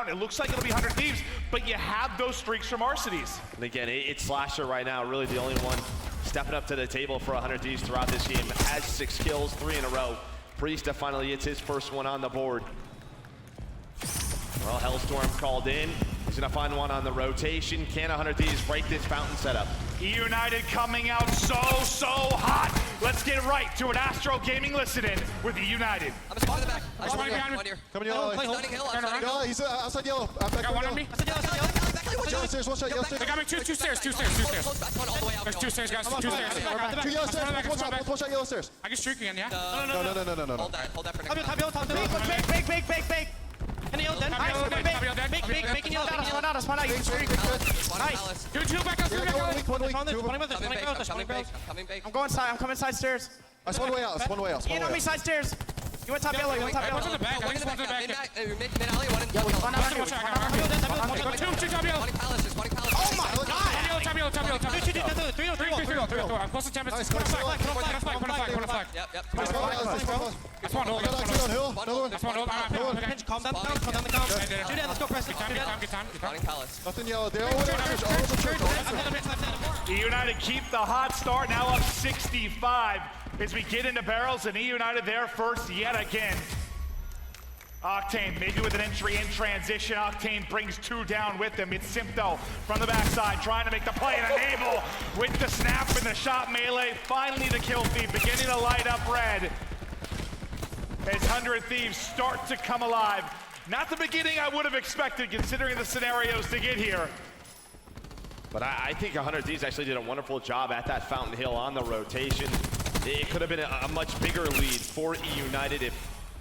Fountain. It looks like it'll be 100 Thieves, but you have those streaks from Arcades. And again, it's Slasher right now, really the only one stepping up to the table for 100 Thieves throughout this game. Has 6 kills, 3 in a row. Priesta finally gets his first one on the board. Well, Hellstorm called in. He's gonna find one on the rotation. Can 100 Thieves break this Fountain setup? eUnited coming out so hot. Let's get right to an Astro Gaming listen-in with eUnited. I'm a spot in the back. I'm spotting behind one here. Coming yellow. Stunning hill. I'm stunning No, hill. he's outside yellow. Got one on me. Yellow stairs, one shot, yellow stairs. They got me two stairs. Close back one all the way out. There's 2 stairs, guys. 2 stairs. Two yellow stairs, one shot, yellow stairs. I can streak again, yeah? No. Hold that for next time. Big. Can you then? Big, yellow down, spawn out. You can streak. Nice. Dude, 2 back up, 2 back up. 20 Coming big. I'm going side. I'm coming side stairs. That's one way out, You know me side stairs. You went top yellow. You went top One's in yellow. the back. One in the One's in the back. back. Mid alley. One in Yeah, top one out. One shot, I got him. 2 top yellow. Spawning palace. Oh my god. Top yellow. 3. I'm close to Tempest. Nice, Put a nice. flag. Yep. That's one That's one. on hill, another one. That's one. Okay. Calm down. Do that. Let's go press it. Good time. Spawning palace. Nothing yellow, they're all over church. eUnited keep the hot start, now up 65 as we get into barrels, and eUnited there first yet again. Octane maybe with an entry in transition. Octane brings 2 down with him. It's Sympto from the backside trying to make the play, and Enable with the snap and the shot melee. Finally the kill feed beginning to light up red as 100 Thieves start to come alive. Not the beginning I would have expected considering the scenarios to get here. But I think 100 Thieves actually did a wonderful job at that Fountain Hill on the rotation. It could have been a much bigger lead for eUnited if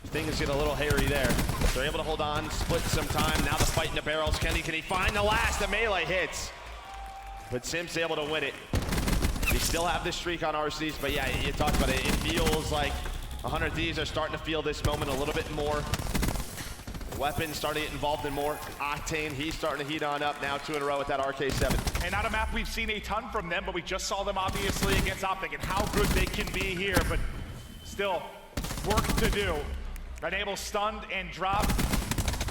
things get a little hairy there. They're able to hold on, split some time. Now the fight in the barrels. Can he find the last? The melee hits. But Sim's able to win it. They still have this streak on RCs, but yeah, you talked about it. It feels like 100 Thieves are starting to feel this moment a little bit more. Weapons starting to get involved in more. Octane, he's starting to heat on up now 2 in a row with that RK7. And not a map we've seen a ton from them, but we just saw them obviously against Optic and how good they can be here, but still work to do. Enable stunned and dropped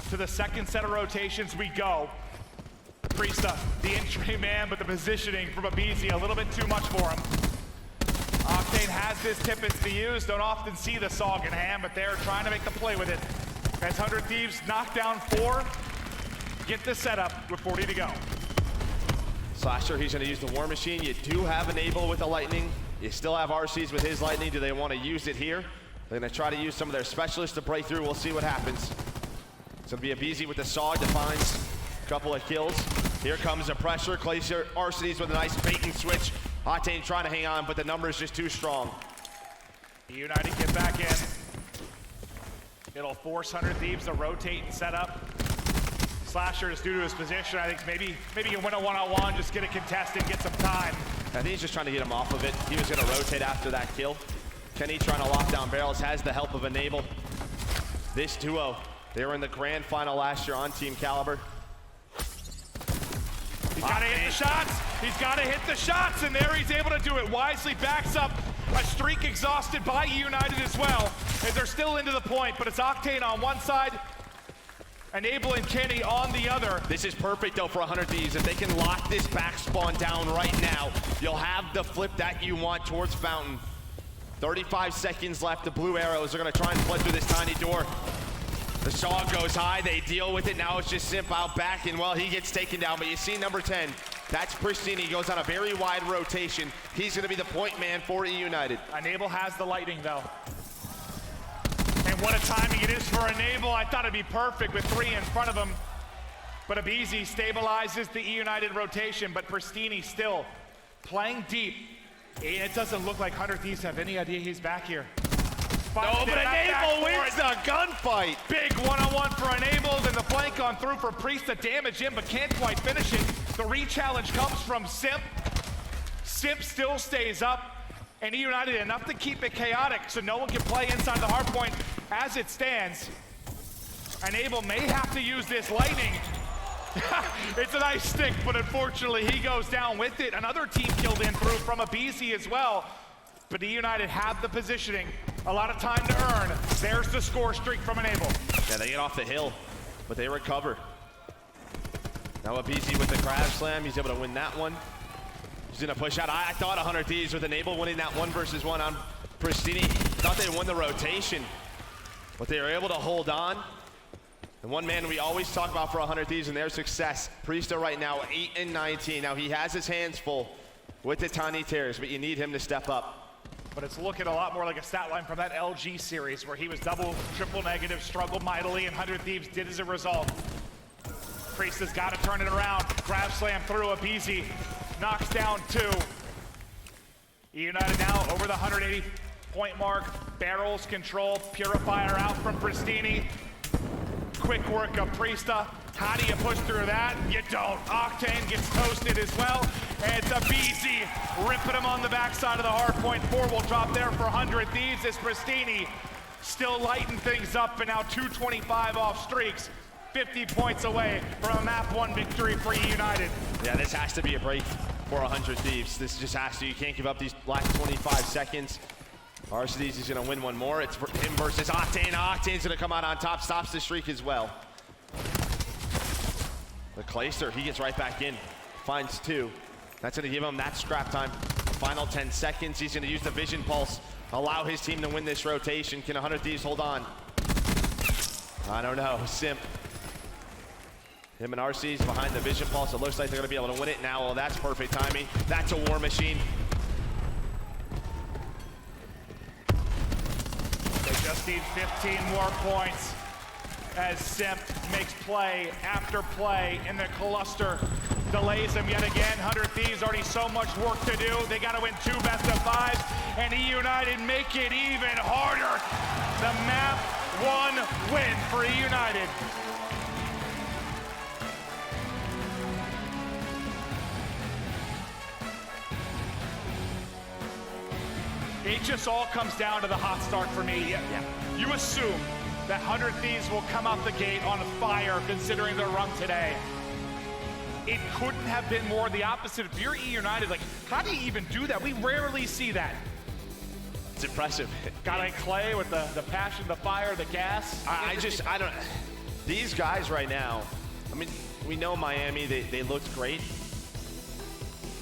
to the second set of rotations we go. Priesta, the entry man, but the positioning from Abizi a little bit too much for him. Octane has this Tippets to use, don't often see the Sog in hand, but they're trying to make the play with it. As 100 Thieves knock down 4, get the setup with 40 to go. Slasher, he's gonna use the War Machine. You do have Enable with the Lightning. You still have RCs with his Lightning. Do they want to use it here? They're gonna try to use some of their specialists to break through. We'll see what happens. It's gonna be Abizi with the Sog, defines a couple of kills. Here comes the pressure. Glacier RCs with a nice bait and switch. Octane trying to hang on, but the number is just too strong. eUnited get back in. It'll force 100 Thieves to rotate and set up. Slasher is due to his position. I think maybe you win a one-on-one, just get a contestant, get some time. I think he's just trying to get him off of it. He was gonna rotate after that kill. Kenny trying to lock down barrels, has the help of Enable. This duo, they were in the grand final last year on Team Caliber. He's gotta hit the shots. He's gotta hit the shots, and there he's able to do it. Wisely backs up a streak exhausted by eUnited as well, as they're still into the point, but it's Octane on one side, Enable and Kenny on the other. This is perfect though for 100 Thieves. If they can lock this back spawn down right now, you'll have the flip that you want towards Fountain. 35 seconds left. The blue arrows are gonna try and flood through this tiny door. The Sog goes high, they deal with it. Now it's just Simp out back, and well, he gets taken down. But you see number 10, that's Pristine. He goes on a very wide rotation. He's gonna be the point man for eUnited. Enable has the Lightning though. And what a timing it is for Enable. I thought it'd be perfect with 3 in front of him. But Abizi stabilizes the eUnited rotation, but Pristine still playing deep. And it doesn't look like 100 Thieves have any idea he's back here. No, but Enable wins the gunfight. Big one-on-one for Enable, then the flank on through for Priest to damage him, but can't quite finish it. The re-challenge comes from Simp. Simp still stays up, and eUnited enough to keep it chaotic so no one can play inside the hardpoint as it stands. Enable may have to use this Lightning. It's a nice stick, but unfortunately he goes down with it. Another team killed in through from Abizi as well. But eUnited have the positioning. A lot of time to earn. There's the score streak from Enable. Yeah, they get off the hill, but they recover. Now Abizi with the grab slam, he's able to win that one. He's gonna push out. I thought 100 Thieves with Enable winning that 1 versus 1 on Pristini. Thought they won the rotation, but they were able to hold on. And one man we always talk about for 100 Thieves and their success, Priesta right now 8 and 19. Now he has his hands full with the Tiny Tears, but you need him to step up. But it's looking a lot more like a stat line from that LG series where he was double, triple negative, struggled mightily, and 100 Thieves did as a result. Priest has got to turn it around. Grab slam through Abizi. Knocks down 2. eUnited now over the 180 point mark. Barrels control. Purifier out from Pristini. Quick work of Priesta. How do you push through that? You don't. Octane gets toasted as well. And it's Abizi ripping him on the backside of the hardpoint. 4 will drop there for 100 Thieves as Pristini still lighting things up, and now 225 off streaks. 50 points away from a map 1 victory for eUnited. Yeah, this has to be a break for 100 Thieves. This just has to. You can't give up these last 25 seconds. RCD's is gonna win one more. It's him versus Octane. Octane's gonna come out on top, stops the streak as well. The Clayster, he gets right back in, finds 2. That's gonna give him that scrap time. Final 10 seconds, he's gonna use the Vision Pulse, allow his team to win this rotation. Can 100 Thieves hold on? I don't know, Simp. Him and RC's behind the Vision Pulse. It looks like they're gonna be able to win it now. Well, that's perfect timing. That's a war machine. They just need 15 more points as Simp makes play after play, and the cluster delays him yet again. 100 Thieves already so much work to do. They gotta win 2 best of 5s, and eUnited make it even harder. The map 1 win for eUnited. It just all comes down to the hot start for me. Yeah. You assume that 100 Thieves will come out the gate on fire considering their run today. It couldn't have been more the opposite. If you're eUnited, like, how do you even do that? We rarely see that. It's impressive. Got like Clay with the passion, the fire, the gas. I don't, these guys right now, I mean, we know Miami, they looked great.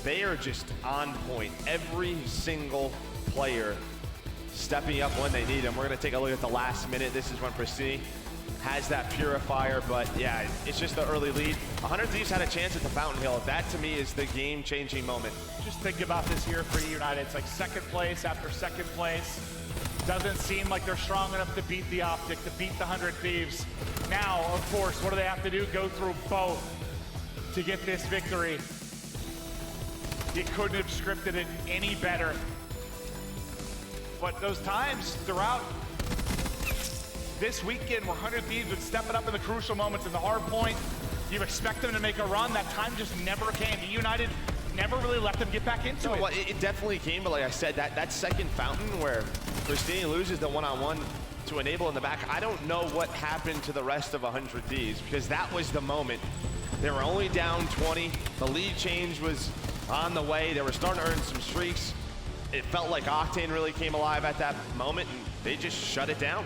They are just on point. Every single player stepping up when they need them. We're gonna take a look at the last minute. This is when Pristini has that purifier, but yeah, it's just the early lead. 100 Thieves had a chance at the Fountain Hill. That to me is the game-changing moment. Just think about this here for eUnited. It's like second place after second place. Doesn't seem like they're strong enough to beat the Optic, to beat the 100 Thieves. Now, of course, what do they have to do? Go through both to get this victory. You couldn't have scripted it any better. But those times throughout this weekend where 100 Thieves would step it up in the crucial moments in the hard point, you expect them to make a run. That time just never came. eUnited never really let them get back into it. Well, it definitely came, but like I said, that second fountain where Pristini loses the one-on-one to Enable in the back, I don't know what happened to the rest of 100 Thieves, because that was the moment. They were only down 20. The lead change was on the way. They were starting to earn some streaks. It felt like Octane really came alive at that moment, and they just shut it down.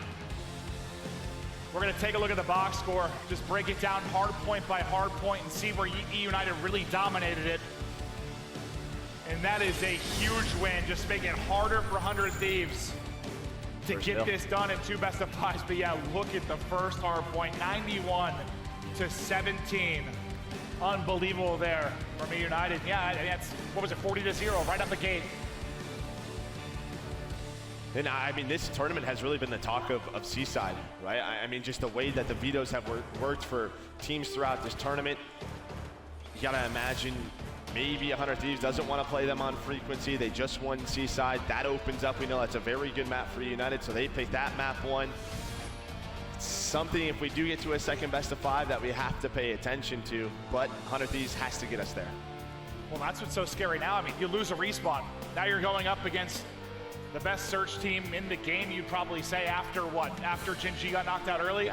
We're gonna take a look at the box score, just break it down hard point by hard point and see where eUnited really dominated it. And that is a huge win, just making it harder for 100 Thieves to get this done in 2 best of 5s. But yeah, look at the first hard point, 91 to 17. Unbelievable there from eUnited. Yeah, that's, what was it, 40 to 0 right out the gate. And I mean, this tournament has really been the talk of Seaside, right? I mean, just the way that the vetoes have worked for teams throughout this tournament. You gotta imagine maybe 100 Thieves doesn't want to play them on frequency. They just won Seaside. That opens up. We know that's a very good map for eUnited, so they picked that map 1. It's something, if we do get to a second best of 5, that we have to pay attention to, but 100 Thieves has to get us there. Well, that's what's so scary now. I mean, you lose a respawn. Now you're going up against the best search team in the game, you'd probably say, after what? After Jinji got knocked out early?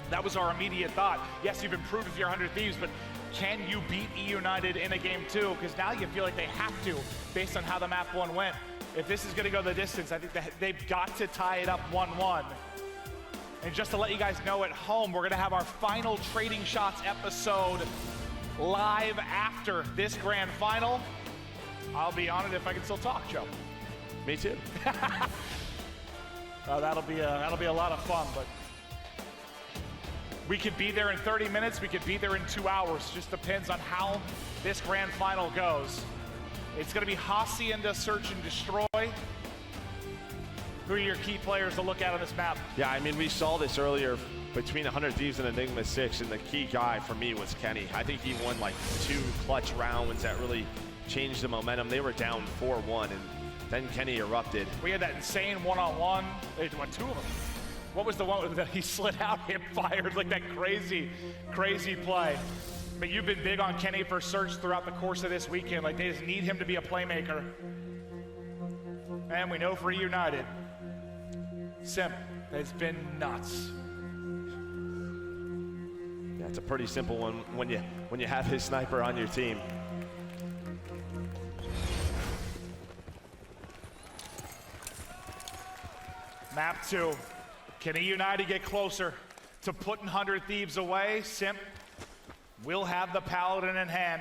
That was our immediate thought. Yes, you've improved with your 100 Thieves, but can you beat eUnited in a game 2? Because now you feel like they have to, based on how the map 1 went. If this is gonna go the distance, I think that they've got to tie it up 1-1. And just to let you guys know at home, we're gonna have our final Trading Shots episode live after this grand final. I'll be on it if I can still talk, Joe. Me too. That'll be a lot of fun, but we could be there in 30 minutes, we could be there in 2 hours. Just depends on how this grand final goes. It's gonna be Hacienda Search and Destroy. Who are your key players to look at on this map? Yeah, I mean, we saw this earlier between 100 Thieves and Enigma 6, and the key guy for me was Kenny. I think he won like 2 clutch rounds that really changed the momentum. They were down 4-1, and then Kenny erupted. We had that insane one-on-one. They won 2 of them. What was the one that he slid out, hip fired, like that crazy play? But you've been big on Kenny for Search throughout the course of this weekend. Like, they just need him to be a playmaker. And we know for eUnited, Simp has been nuts. Yeah, it's a pretty simple one when you have his sniper on your team. Map 2. Can eUnited get closer to putting 100 Thieves away? Simp will have the Paladin in hand.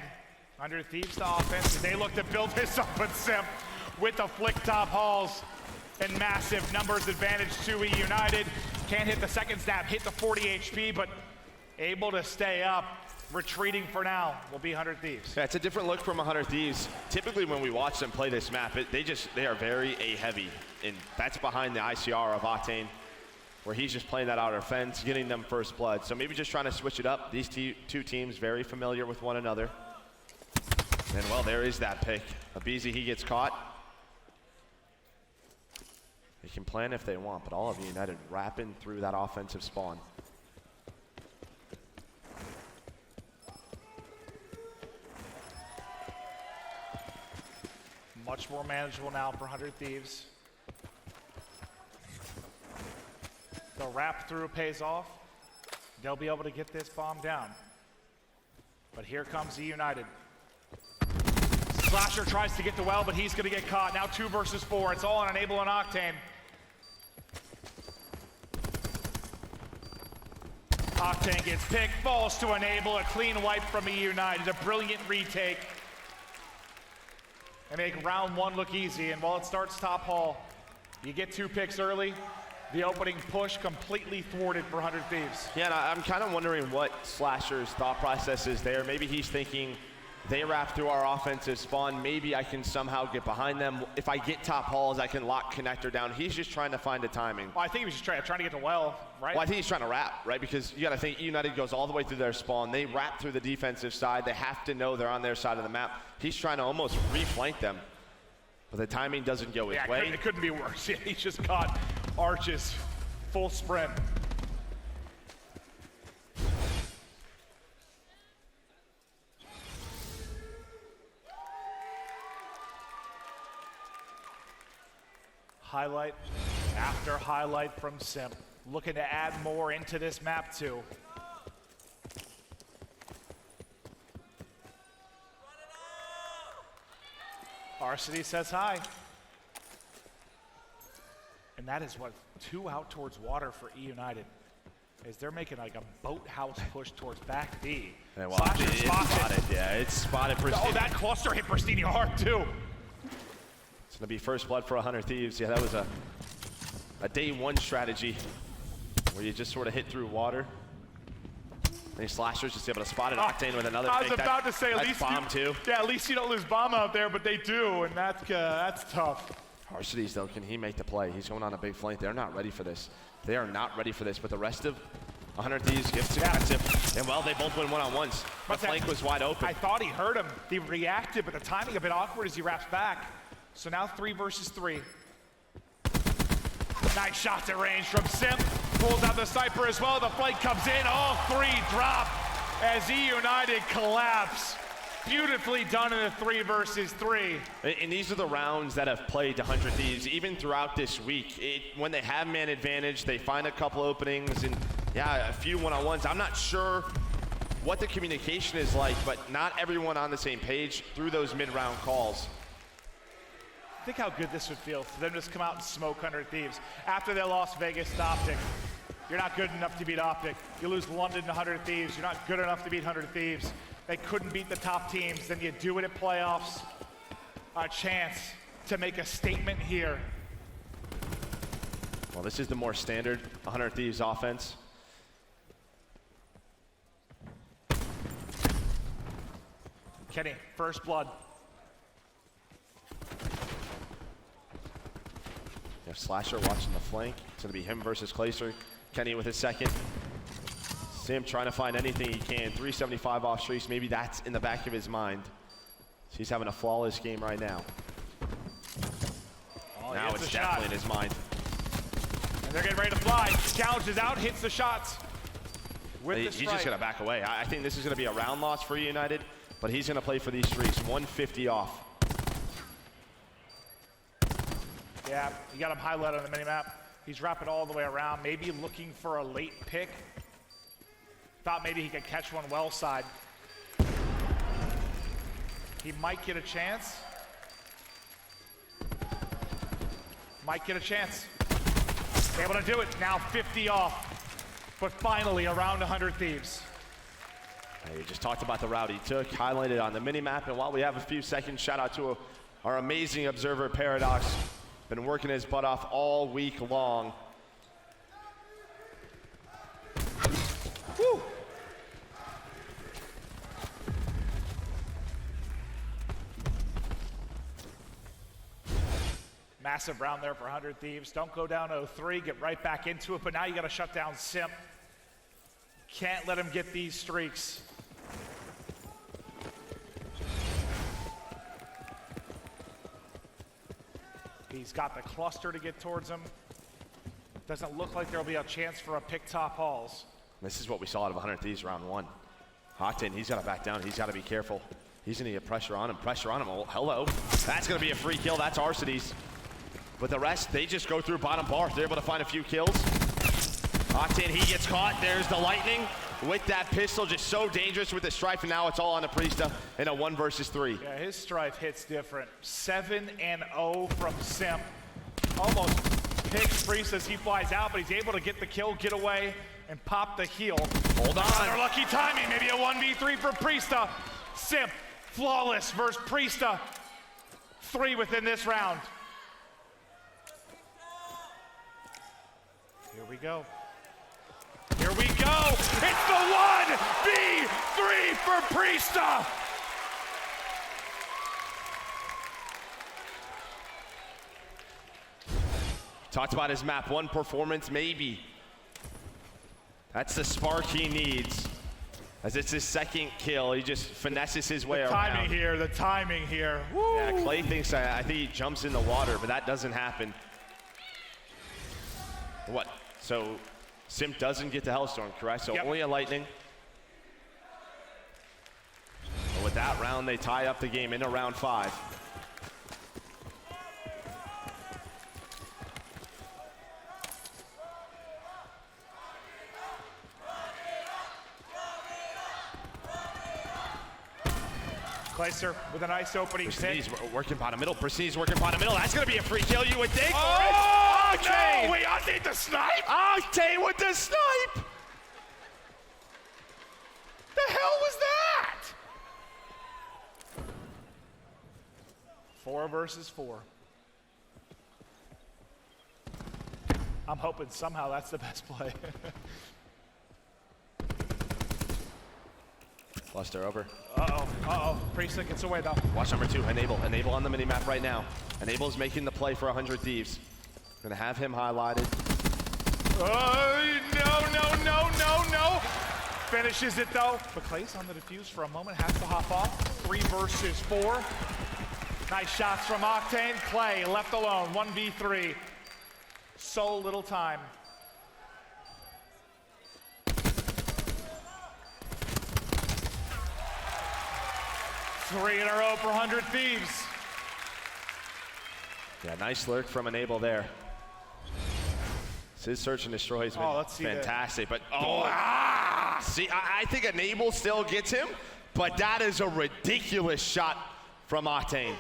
100 Thieves to offense. They look to build this up, but Simp with the flick top hauls and massive numbers advantage to eUnited. Can't hit the second snap, hit the 40 HP, but able to stay up. Retreating for now will be 100 Thieves. Yeah, it's a different look from 100 Thieves. Typically when we watch them play this map, they are very A heavy, and that's behind the ICR of Octane, where he's just playing that outer fence, getting them first blood. So maybe just trying to switch it up. These two teams very familiar with one another. And well, there is that pick. Abizi, he gets caught. They can plan if they want, but all of eUnited wrapping through that offensive spawn. Much more manageable now for 100 Thieves. The wrap through pays off. They'll be able to get this bomb down. But here comes eUnited. Slasher tries to get the well, but he's gonna get caught. Now 2 versus 4. It's all on Enable and Octane. Octane gets picked, falls to Enable. A clean wipe from eUnited. A brilliant retake. And make round 1 look easy. And while it starts top hall, you get 2 picks early. The opening push completely thwarted for 100 Thieves. Yeah, and I'm kind of wondering what Slasher's thought process is there. Maybe he's thinking, they wrap through our offensive spawn, maybe I can somehow get behind them. If I get top halls, I can lock connector down. He's just trying to find the timing. Well, I think he was just trying to get the well, right? Well, I think he's trying to wrap, right? Because you got to think eUnited goes all the way through their spawn. They wrap through the defensive side. They have to know they're on their side of the map. He's trying to almost reflank them, but the timing doesn't go his way. It couldn't be worse. Yeah, he just caught Arches full sprint. Highlight after highlight from Simp. Looking to add more into this map too. Varsity says hi. And that is what, 2 out towards water for eUnited. As they're making like a boathouse push towards back B. Yeah, well, it's spotted. Yeah, it's spotted. Oh, that cluster hit Pristini hard too. It's gonna be first blood for 100 Thieves. Yeah, that was a day 1 strategy where you just sort of hit through water. And Slasher's just able to spot it. Octane with another. I was about to say, at least bomb too. Yeah, at least you don't lose bomb out there, but they do, and that's tough. Varsities though, can he make the play? He's going on a big flank. They're not ready for this. They are not ready for this. But the rest of 100 Thieves gets aggressive, and well, they both win one-on-ones. The flank was wide open. I thought he heard him. He reacted, but the timing a bit awkward as he wraps back. So now 3 versus 3. Nice shots at range from Simp. Pulls out the sniper as well. The flank comes in. All 3 drop as eUnited collapse. Beautifully done in the 3 versus 3. And these are the rounds that have plagued 100 Thieves, even throughout this week. When they have man advantage, they find a couple openings and, yeah, a few one-on-ones. I'm not sure what the communication is like, but not everyone on the same page through those mid-round calls. Think how good this would feel for them to just come out and smoke 100 Thieves after they lost Vegas to Optic. You're not good enough to beat Optic. You lose London to 100 Thieves. You're not good enough to beat 100 Thieves. They couldn't beat the top teams. Then you do it at playoffs. A chance to make a statement here. Well, this is the more standard 100 Thieves offense. Kenny, first blood. You have Slasher watching the flank. It's going to be him versus Clayster. Kenny with his second. Sim trying to find anything he can. 375 off streaks. Maybe that's in the back of his mind. He's having a flawless game right now. Oh, Now it's definitely in his mind. And they're getting ready to fly. Challenge is out, hits the shots. With the He's strike. just going to back away. I think this is going to be a round loss for eUnited, but he's going to play for these streaks. 150 off. Yeah, you got him highlighted on the minimap. He's wrapping all the way around, maybe looking for a late pick. Thought maybe he could catch one well side. He might get a chance. Might get a chance. Able to do it, now 50 off. But finally, around 100 Thieves. We just talked about the route he took, highlighted on the minimap, and while we have a few seconds, shout out to our amazing observer, Paradox. Been working his butt off all week long. Woo! Massive round there for 100 Thieves. Don't go down 0-3, get right back into it, but now you got to shut down Simp. Can't let him get these streaks. He's got the cluster to get towards him. Doesn't look like there'll be a chance for a pick top hauls. This is what we saw out of 100 Thieves round one. Octane, he's got to back down. He's got to be careful. He's going to get pressure on him. Oh, hello. That's going to be a free kill. That's Arcides. But the rest, they just go through bottom bar. They're able to find a few kills. Octane, he gets caught. There's the lightning with that pistol. Just so dangerous with the strife. And now it's all on the Priesta in a 1 versus 3. Yeah, his strife hits different. 7-0 from Simp. Almost picks Priest as he flies out, but he's able to get the kill, get away, and pop the heal. Hold on. Another lucky timing, maybe a 1v3 for Priesta. Simp, flawless versus Priesta. 3 within this round. Here we go. Here we go. It's the 1v3 for Priesta. Talked about his map 1 performance, maybe. That's the spark he needs. As it's his second kill, he just finesses his way around. The timing here. Woo. Yeah, Clay thinks, I think he jumps in the water, but that doesn't happen. What? So, Simp doesn't get the Hellstorm, correct? So only a Lightning. But with that round, they tie up the game into round 5. Clayster with a nice opening pick. Prestine's working bottom middle. Prestine's working bottom middle. That's going to be a free kill, you would think. Oh, Octane! no! Wait, Octane the snipe? Octane with the snipe! The hell was that? 4 versus 4. I'm hoping somehow that's the best play. Cluster over. Priesta gets away though. Watch number 2, Enable. Enable on the minimap right now. Enable's making the play for 100 Thieves. Gonna have him highlighted. No. Finishes it though. But Clay's on the defuse for a moment, has to hop off. 3 versus 4. Nice shots from Octane. Clay left alone, 1v3. So little time. Three in a row for 100 Thieves. Yeah, nice lurk from Enable there. His search and destroy has been fantastic, but see, I think Enable still gets him, but that is a ridiculous shot from Octane.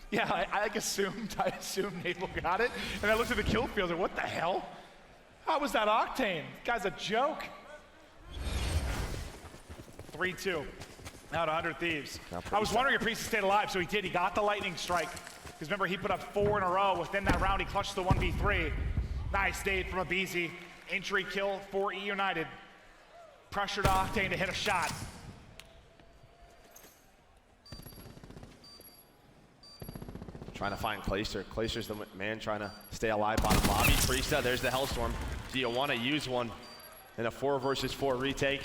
Yeah, I assumed Naval got it. And I looked at the kill field and what the hell? How was that Octane? Guy's a joke. 3-2. Now to 100 Thieves. I was wondering if Priest stayed alive, so he did. He got the lightning strike. Because remember, he put up 4 in a row. Within that round, he clutched the 1v3. Nice nade from Abizi. Entry kill for eUnited. Pressured Octane to hit a shot. Trying to find Clayster. Clayster's the man trying to stay alive. Bottom lobby. Priesta, there's the Hellstorm. Do you want to use one in a 4 versus 4 retake?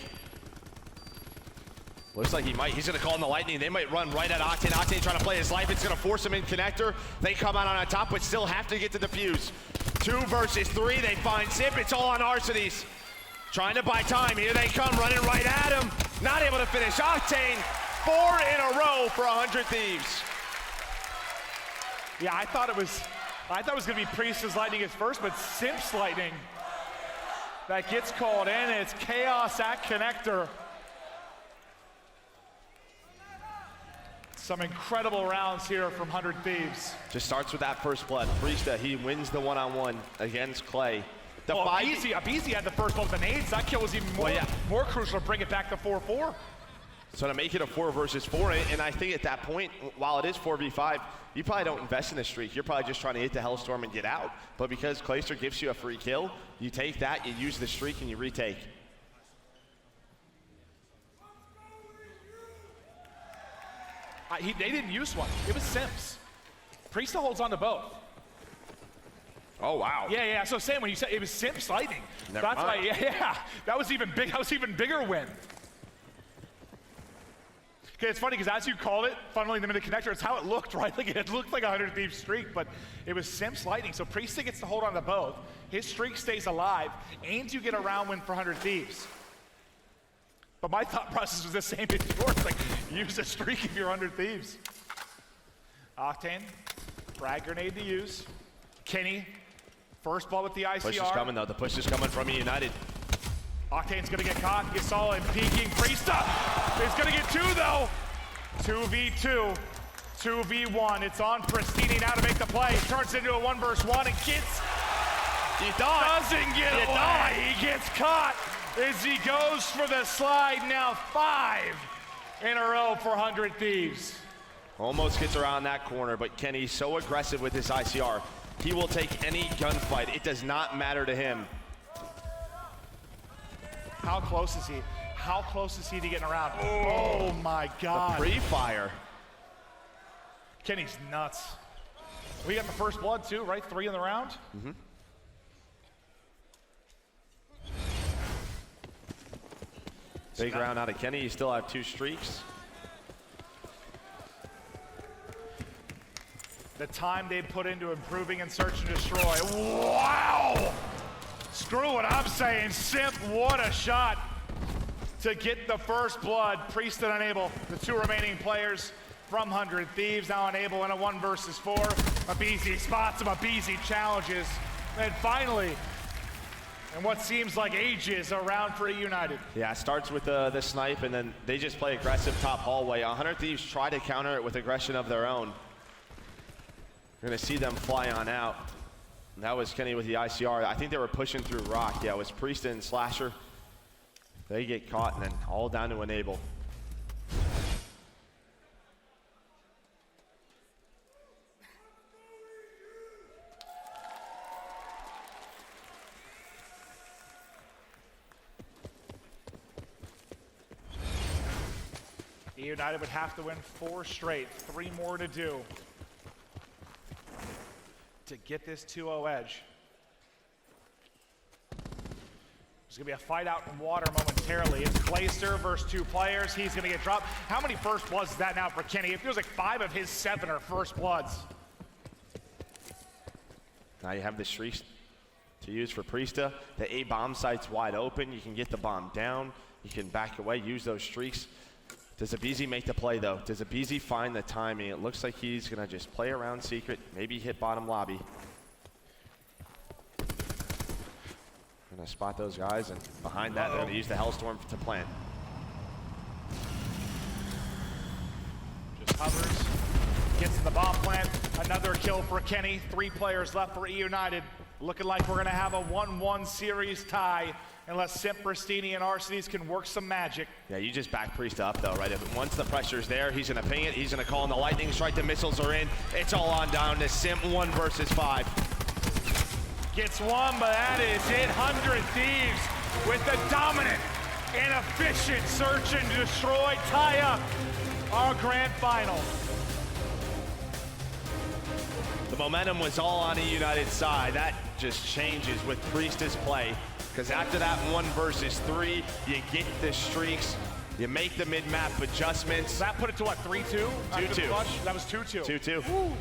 Looks like he might. He's going to call in the lightning. They might run right at Octane. Octane trying to play his life. It's going to force him in connector. They come out on top, but still have to get to defuse. 2 versus 3. They find Zip. It's all on Arcades. Trying to buy time. Here they come, running right at him. Not able to finish. Octane, 4 in a row for 100 Thieves. Yeah, I thought it was going to be Priest's lightning at first, but Simp's lightning that gets called in. It's chaos at connector. Some incredible rounds here from 100 Thieves. Just starts with that first blood. Priesta, he wins the one-on-one against Clay. The Abizi had the first blow with the nades. That kill was even more crucial to bring it back to 4-4. So to make it a 4 versus 4, and I think at that point, while it is 4v5, you probably don't invest in a streak. You're probably just trying to hit the Hellstorm and get out. But because Clayster gives you a free kill, you take that, you use the streak, and you retake. They didn't use one. It was Sims. Priesta holds on to both. Oh wow. Yeah. So Sam, when you said it was Sims lightning, Never that's mind. why. Yeah, that was even big. That was even bigger win. Okay, it's funny because as you called it, funneling them into connector, it's how it looked, right? Like it looked like a 100 Thieves streak, but it was Sims lightning. So Priesta gets to hold on to both. His streak stays alive, and you get a round win for 100 Thieves. But my thought process was the same as yours. Like, use a streak if you're 100 Thieves. Octane, frag grenade to use. Kenny, first ball with the ICR. Push is coming though. The push is coming from eUnited. Octane's gonna get caught. He gets solid. Peeking. Priesta is gonna get 2 though. 2v2. 2v1. It's on Pristini now to make the play. Turns into a 1 versus 1 and gets. Doesn't get away. He gets caught as he goes for the slide. Now 5 in a row for 100 Thieves. Almost gets around that corner, but Kenny's so aggressive with his ICR. He will take any gunfight. It does not matter to him. How close is he? How close is he to getting around? Oh my God. The pre-fire. Kenny's nuts. We got the first blood too, right? 3 in the round? Mm-hmm. Big round out of Kenny. You still have 2 streaks. The time they put into improving and search and destroy. Wow! Screw what I'm saying. Simp, what a shot to get the first blood. Priest unable. The 2 remaining players from 100 Thieves now unable in a 1 versus 4. Abizi spots him. Abizi challenges. And finally, in what seems like ages, a round for eUnited. Yeah, it starts with the snipe, and then they just play aggressive top hallway. 100 Thieves try to counter it with aggression of their own. You're gonna see them fly on out. And that was Kenny with the ICR. I think they were pushing through rock. Yeah, it was Priesta and Slasher. They get caught, and then all down to enable. eUnited would have to win 4 straight, 3 more to do to get this 2-0 edge. There's gonna be a fight out in water momentarily. It's Clayster versus 2 players. He's gonna get dropped. How many first bloods is that now for Kenny? It feels like 5 of his 7 are first bloods. Now you have the streaks to use for Priesta. The A bomb site's wide open. You can get the bomb down. You can back away, use those streaks. Does Abizi make the play though? Does Abizi find the timing? It looks like he's gonna just play around secret, maybe hit bottom lobby. Gonna spot those guys, and behind that, they're gonna use the Hellstorm to plant. Just hovers. gets to the bomb plant. Another kill for Kenny. 3 players left for eUnited. Looking like we're gonna have a 1-1 series tie unless Simp, Pristini, and Arsenes can work some magic. Yeah, you just back Priest up though, right? Once the pressure's there, he's gonna ping it, he's gonna call in the lightning strike, the missiles are in. It's all on down to Simp, 1 versus 5. Gets one, but that is it. 100 Thieves with the dominant and efficient search and destroy tie up our grand final. The momentum was all on eUnited's side. That just changes with Priest's play. Because after that 1 versus 3, you get the streaks, you make the mid-map adjustments. That put it to what, 3-2? 2-2. That was 2-2. 2-2.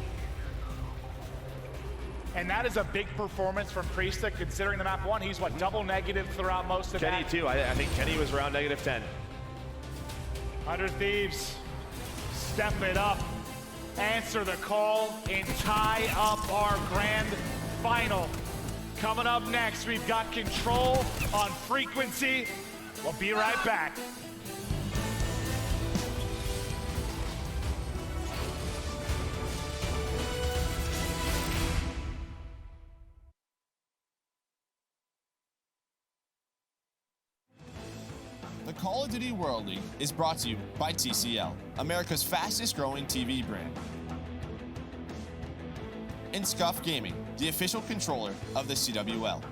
And that is a big performance from Priesta, considering the map 1. He's what, double negative throughout most of Kenny that? too, I think Kenny was around -10. 100 Thieves, step it up, answer the call, and tie up our grand final. Coming up next, we've got Control on Frequency. We'll be right back. The Call of Duty World League is brought to you by TCL, America's fastest growing TV brand. And Scuff Gaming, the official controller of the CWL.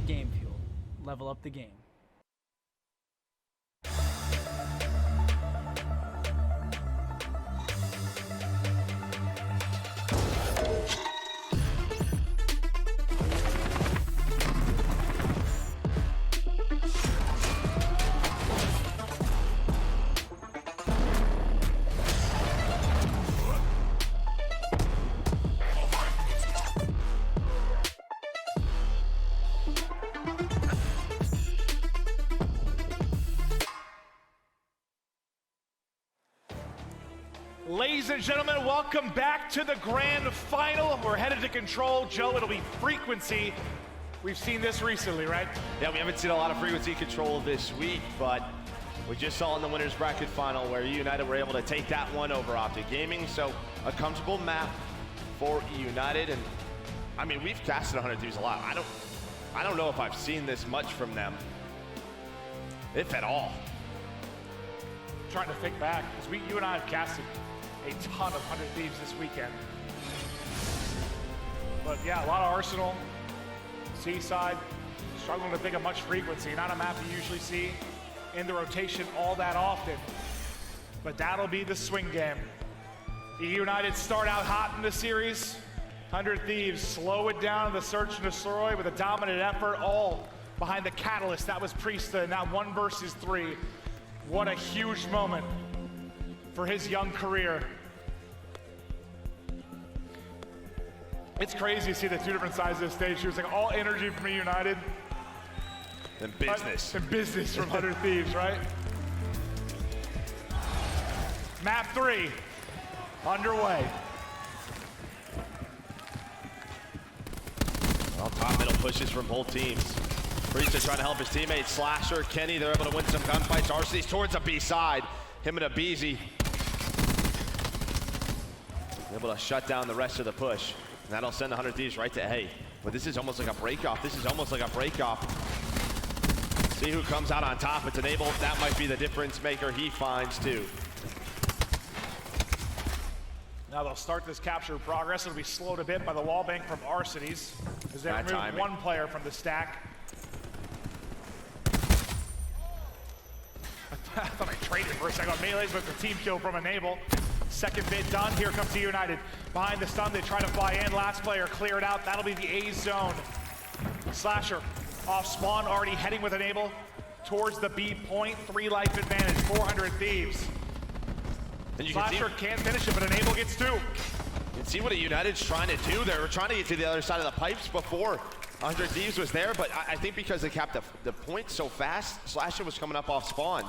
Game Fuel. Level up the game. ladies and gentlemen, welcome back to the grand final. We're headed to control. Joe, it'll be frequency. We've seen this recently, right? Yeah, we haven't seen a lot of frequency control this week, but we just saw in the winners bracket final where eUnited were able to take that one over Optic Gaming. So a comfortable map for eUnited, and I mean, we've casted 100 Thieves a lot. I don't know if I've seen this much from them, if at all. Trying to think back, because you and I have casted a ton of 100 Thieves this weekend. But yeah, a lot of Arsenal, Seaside, struggling to think of much frequency. Not a map you usually see in the rotation all that often. But that'll be the swing game. eUnited start out hot in the series. 100 Thieves slow it down in the search and destroy with a dominant effort, all behind the catalyst. That was Priesta in that 1 versus 3. What a huge moment for his young career. It's crazy to see the two different sides of the stage. She was like all energy from eUnited. And business. And business from 100 Thieves, right? Map 3, underway. Well, top middle pushes from both teams. Priesta trying to help his teammates. Slasher, Kenny, they're able to win some gunfights. Arcee's towards the B side. Him and Abizi able to shut down the rest of the push. And that'll send the 100 Thieves right to A. But this is almost like a break-off. This is almost like a break-off. See who comes out on top. It's Enable. That might be the difference maker he finds too. Now they'll start this capture progress. It'll be slowed a bit by the wall bank from Arcees as they Bad remove timing. one player from the stack. I thought I traded for a second on melees, but the team kill from Enable. Second bit done. Here comes eUnited. Behind the stun, they try to fly in. Last player cleared out. That'll be the A zone. Slasher off spawn, already heading with Enable towards the B point. 3 life advantage, 400 Thieves. And you Slasher can't finish it, but Enable gets 2. You can see what eUnited's trying to do. They were trying to get to the other side of the pipes before 100 Thieves was there, but I think because they capped the point so fast, Slasher was coming up off spawn.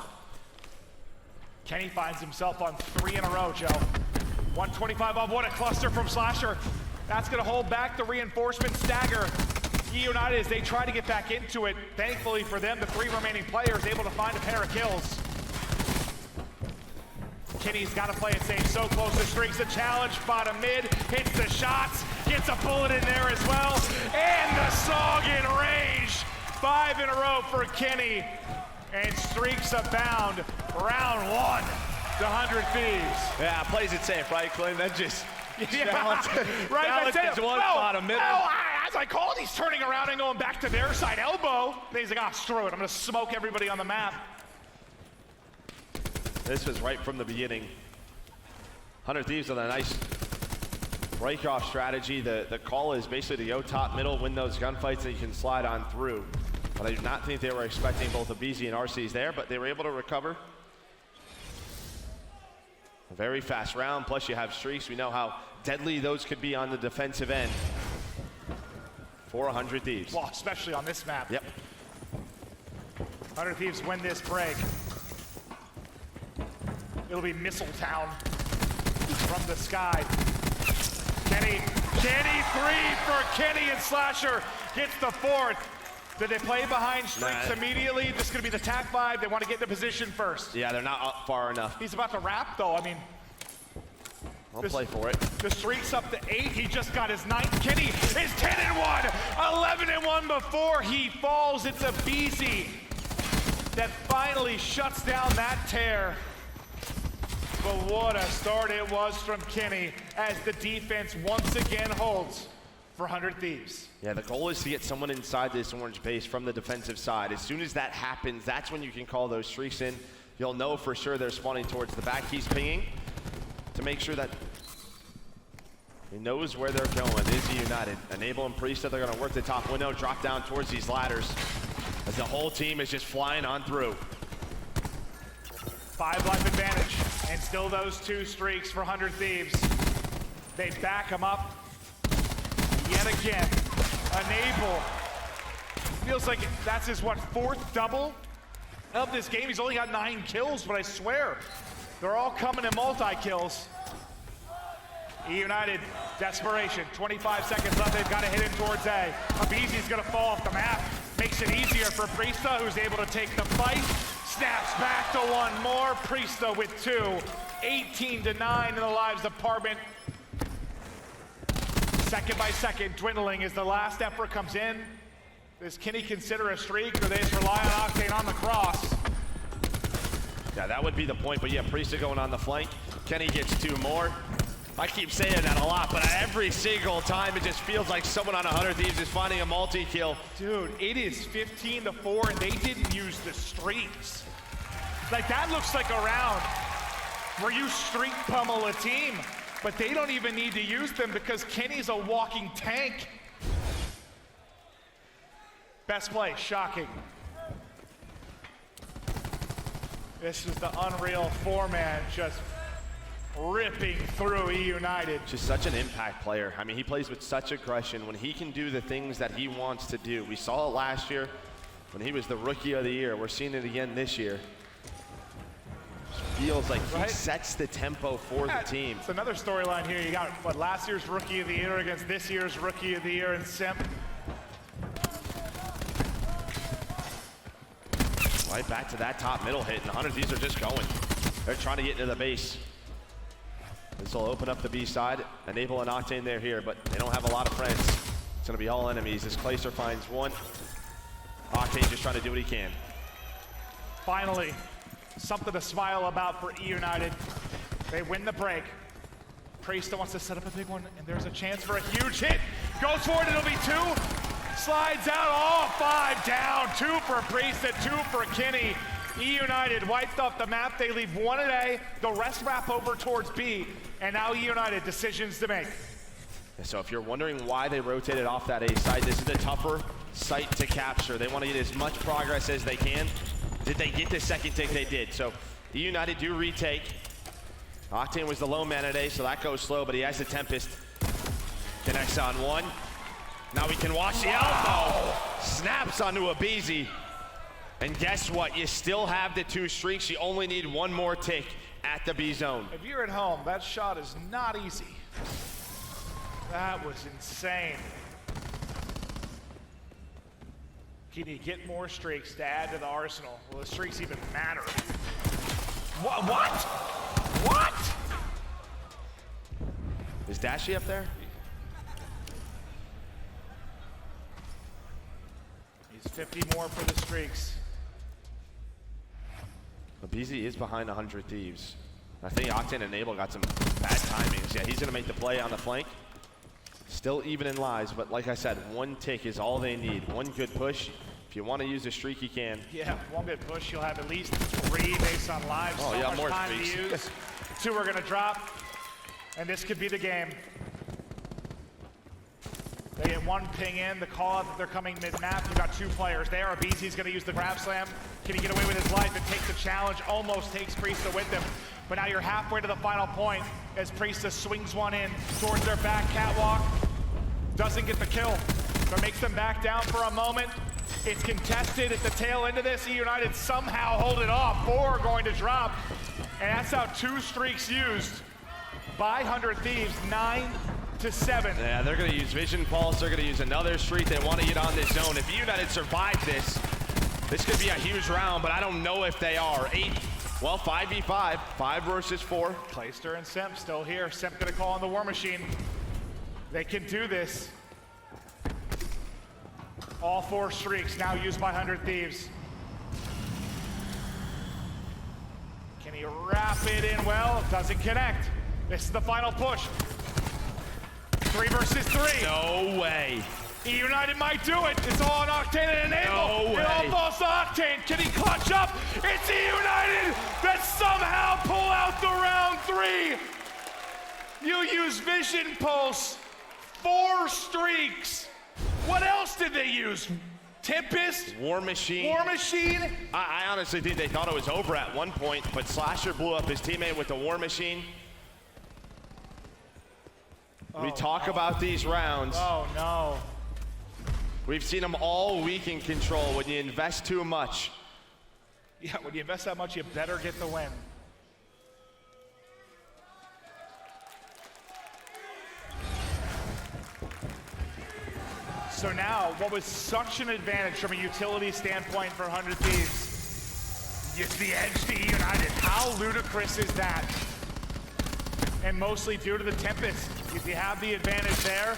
Kenny finds himself on 3 in a row, Joe. 125 off. What a cluster from Slasher. That's going to hold back the reinforcement stagger. eUnited, as they try to get back into it. Thankfully for them, the 3 remaining players able to find a pair of kills. Kenny's got to play it safe. So close to streaks the challenge. Bottom mid, hits the shots, gets a bullet in there as well. And the Sog in range. 5 in a row for Kenny. And streaks abound. Round 1 to 100 Thieves. Yeah, plays it safe, right, Clint? Then just Right, that's it. one bottom middle. As I called, he's turning around and going back to their side. Elbow. Then he's like, ah, screw it. I'm going to smoke everybody on the map. This was right from the beginning. 100 Thieves with a nice break-off strategy. The call is basically to go top middle, win those gunfights, and you can slide on through. But I do not think they were expecting both Abizi and Arcees there, but they were able to recover. A very fast round, plus you have streaks. We know how deadly those could be on the defensive end for 100 Thieves. Well, especially on this map. Yep. 100 Thieves win this break. It'll be Missile Town from the sky. Kenny 3 for Kenny, and Slasher gets the 4th. Did they play behind streaks immediately? This is going to be the TAC 5. They want to get into position first. Yeah, they're not up far enough. He's about to wrap, though. I mean, I'll play for it. the streak's up to 8. He just got his 9th. Kenny is 10-1, 11-1 before he falls. It's Abizi that finally shuts down that tear. But what a start it was from Kenny as the defense once again holds for 100 Thieves. Yeah, the goal is to get someone inside this orange base from the defensive side. As soon as that happens, that's when you can call those streaks in. You'll know for sure they're spawning towards the back. He's pinging to make sure that he knows where they're going. Is eUnited. Enable and Priesta, they're going to work the top window, drop down towards these ladders as the whole team is just flying on through. 5 life advantage, and still those 2 streaks for 100 Thieves. They back him up yet again. Enable. Feels like that's his, 4th double of this game. He's only got 9 kills, but I swear, they're all coming in multi-kills. eUnited, desperation, 25 seconds left, they've got to hit it towards A. Abizi's gonna fall off the map, makes it easier for Priesta, who's able to take the fight, snaps back to one more, Priesta with 2, 18-9 in the Lives department. Second by second, dwindling as the last effort comes in. Does Kenny consider a streak, or they just rely on Octane on the cross? Yeah, that would be the point, but yeah, Priesta going on the flank. Kenny gets 2 more. I keep saying that a lot, but every single time it just feels like someone on 100 Thieves is finding a multi-kill. Dude, it is 15-4, and they didn't use the streaks. Like, that looks like a round where you streak pummel a team, but they don't even need to use them because Kenny's a walking tank. Best play, shocking. This is the unreal 4-man just ripping through eUnited. Just such an impact player. I mean, he plays with such aggression. When he can do the things that he wants to do. We saw it last year when he was the Rookie of the Year. We're seeing it again this year. Feels like he sets the tempo for the team. It's another storyline here. You got, what, last year's Rookie of the Year against this year's Rookie of the Year in Simp. Right back to that top middle hit, and 100 Thieves are just going. They're trying to get into the base. This will open up the B side, enable an Octane there here, but they don't have a lot of friends. It's gonna be all enemies as Clayster finds one. Octane just trying to do what he can. Finally, something to smile about for eUnited. They win the break. Priesta wants to set up a big one, and there's a chance for a huge hit. Goes for it, it'll be 2. Slides out, all 5 down. 2 for Priesta, 2 for Kenny. eUnited wiped off the map. They leave 1 at A. The rest wrap over towards B. And now eUnited, decisions to make. So if you're wondering why they rotated off that A site, this is a tougher site to capture. They want to get as much progress as they can. Did they get the second take? They did. So eUnited do retake. Octane was the lone man at A, so that goes slow, but he has the Tempest. Connects on 1. Now we can watch the elbow. Snaps onto Abizi. And guess what? You still have the 2 streaks. You only need 1 more tick at the B zone. If you're at home, that shot is not easy. That was insane. Can you get more streaks to add to the arsenal? Will the streaks even matter? What? What? Is Dashy up there? He's 50 more for the streaks. Abizi is behind 100 Thieves. I think Octane and Enable got some bad timings. Yeah, he's gonna make the play on the flank. Still even in lives, but like I said, 1 tick is all they need. 1 good push. If you want to use a streak, you can. Yeah, 1 good push, you'll have at least 3 based on lives. Oh, so yeah, much more time streaks. to use. 2 are gonna drop, and this could be the game. They get 1 ping in, the call out that they're coming mid-map. You got 2 players there. Abizi's gonna use the grab slam. Can he get away with his life and take the challenge? Almost takes Priesta with him. But now you're halfway to the final point as Priesta swings 1 in towards their back catwalk. Doesn't get the kill, but makes them back down for a moment. It's contested at the tail end of this. eUnited somehow hold it off. 4 are going to drop. And that's how 2 streaks used by 100 Thieves, 9-7. Yeah, they're going to use Vision Pulse. They're going to use another streak. They want to get on this zone. If eUnited survive this, this could be a huge round, but I don't know if they are. 5v5, 5 versus 4. Clayster and Simp still here. Simp gonna call on the War Machine. They can do this. All 4 streaks now used by 100 Thieves. Can he wrap it in well? Doesn't connect. This is the final push. 3 versus 3. No way. eUnited might do it. It's all on Octane and Enable. No way. It all falls to Octane. Can he clutch up? It's eUnited that somehow pull out the round 3. You use Vision Pulse. 4 streaks. What else did they use? Tempest? War Machine. War Machine? I honestly think they thought it was over at one point, but Slasher blew up his teammate with the War Machine. We talk about these rounds. Oh, no. We've seen them all week in Control. When you invest too much. Yeah, when you invest that much, you better get the win. So now, what was such an advantage from a utility standpoint for 100 Thieves is the edge to eUnited. How ludicrous is that? And mostly due to the Tempest. If you have the advantage there,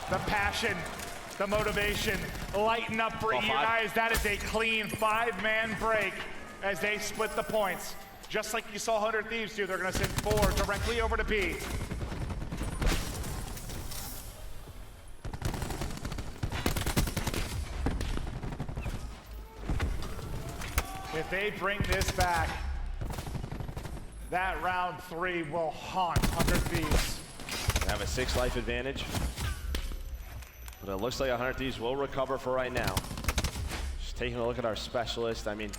the passion, the motivation, lighten up for eUnited. That is a clean 5-man break as they split the points. Just like you saw 100 Thieves do, they're gonna send 4 directly over to B. If they bring this back, that round 3 will haunt 100 Thieves. They have a 6 life advantage. But it looks like 100 Thieves will recover for right now. Just taking a look at our specialist. I mean,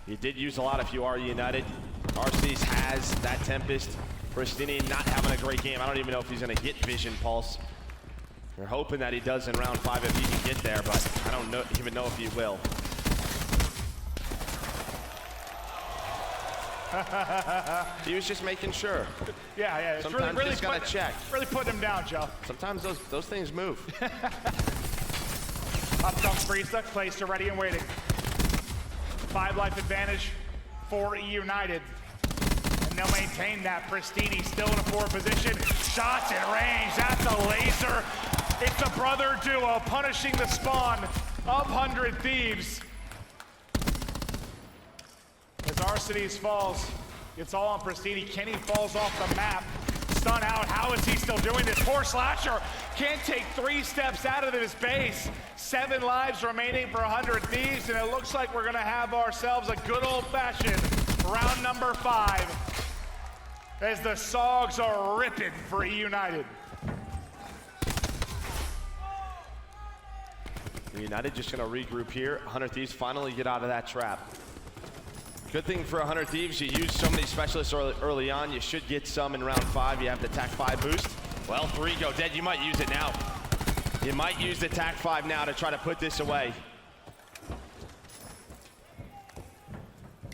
you did use a lot if you are United. RC's has that Tempest. Pristini not having a great game. I don't even know if he's going to get Vision Pulse. We're hoping that he does in round 5 if he can get there, but I don't even know if he will. He was just making sure. Yeah. It's Sometimes really just gotta check. Really putting him down, Joe. Sometimes those things move. Up comes Brisa, placed her ready and waiting. 5 life advantage for eUnited. And they'll maintain that. Pristini still in a 4 position. Shots in range, that's a laser. It's a brother duo punishing the spawn of 100 Thieves. As Arcades falls, it's all on Pristini. Kenny falls off the map. Stun out, how is he still doing this? Poor Slasher can't take 3 steps out of this base. 7 lives remaining for 100 Thieves, and it looks like we're gonna have ourselves a good old-fashioned round number 5 as the Sogs are ripping for eUnited. United just gonna regroup here. 100 Thieves finally get out of that trap. Good thing for 100 Thieves, you use so many specialists early on, you should get some in round 5. You have the TAC 5 boost. Well, 3 go dead, you might use it now. You might use the TAC 5 now to try to put this away.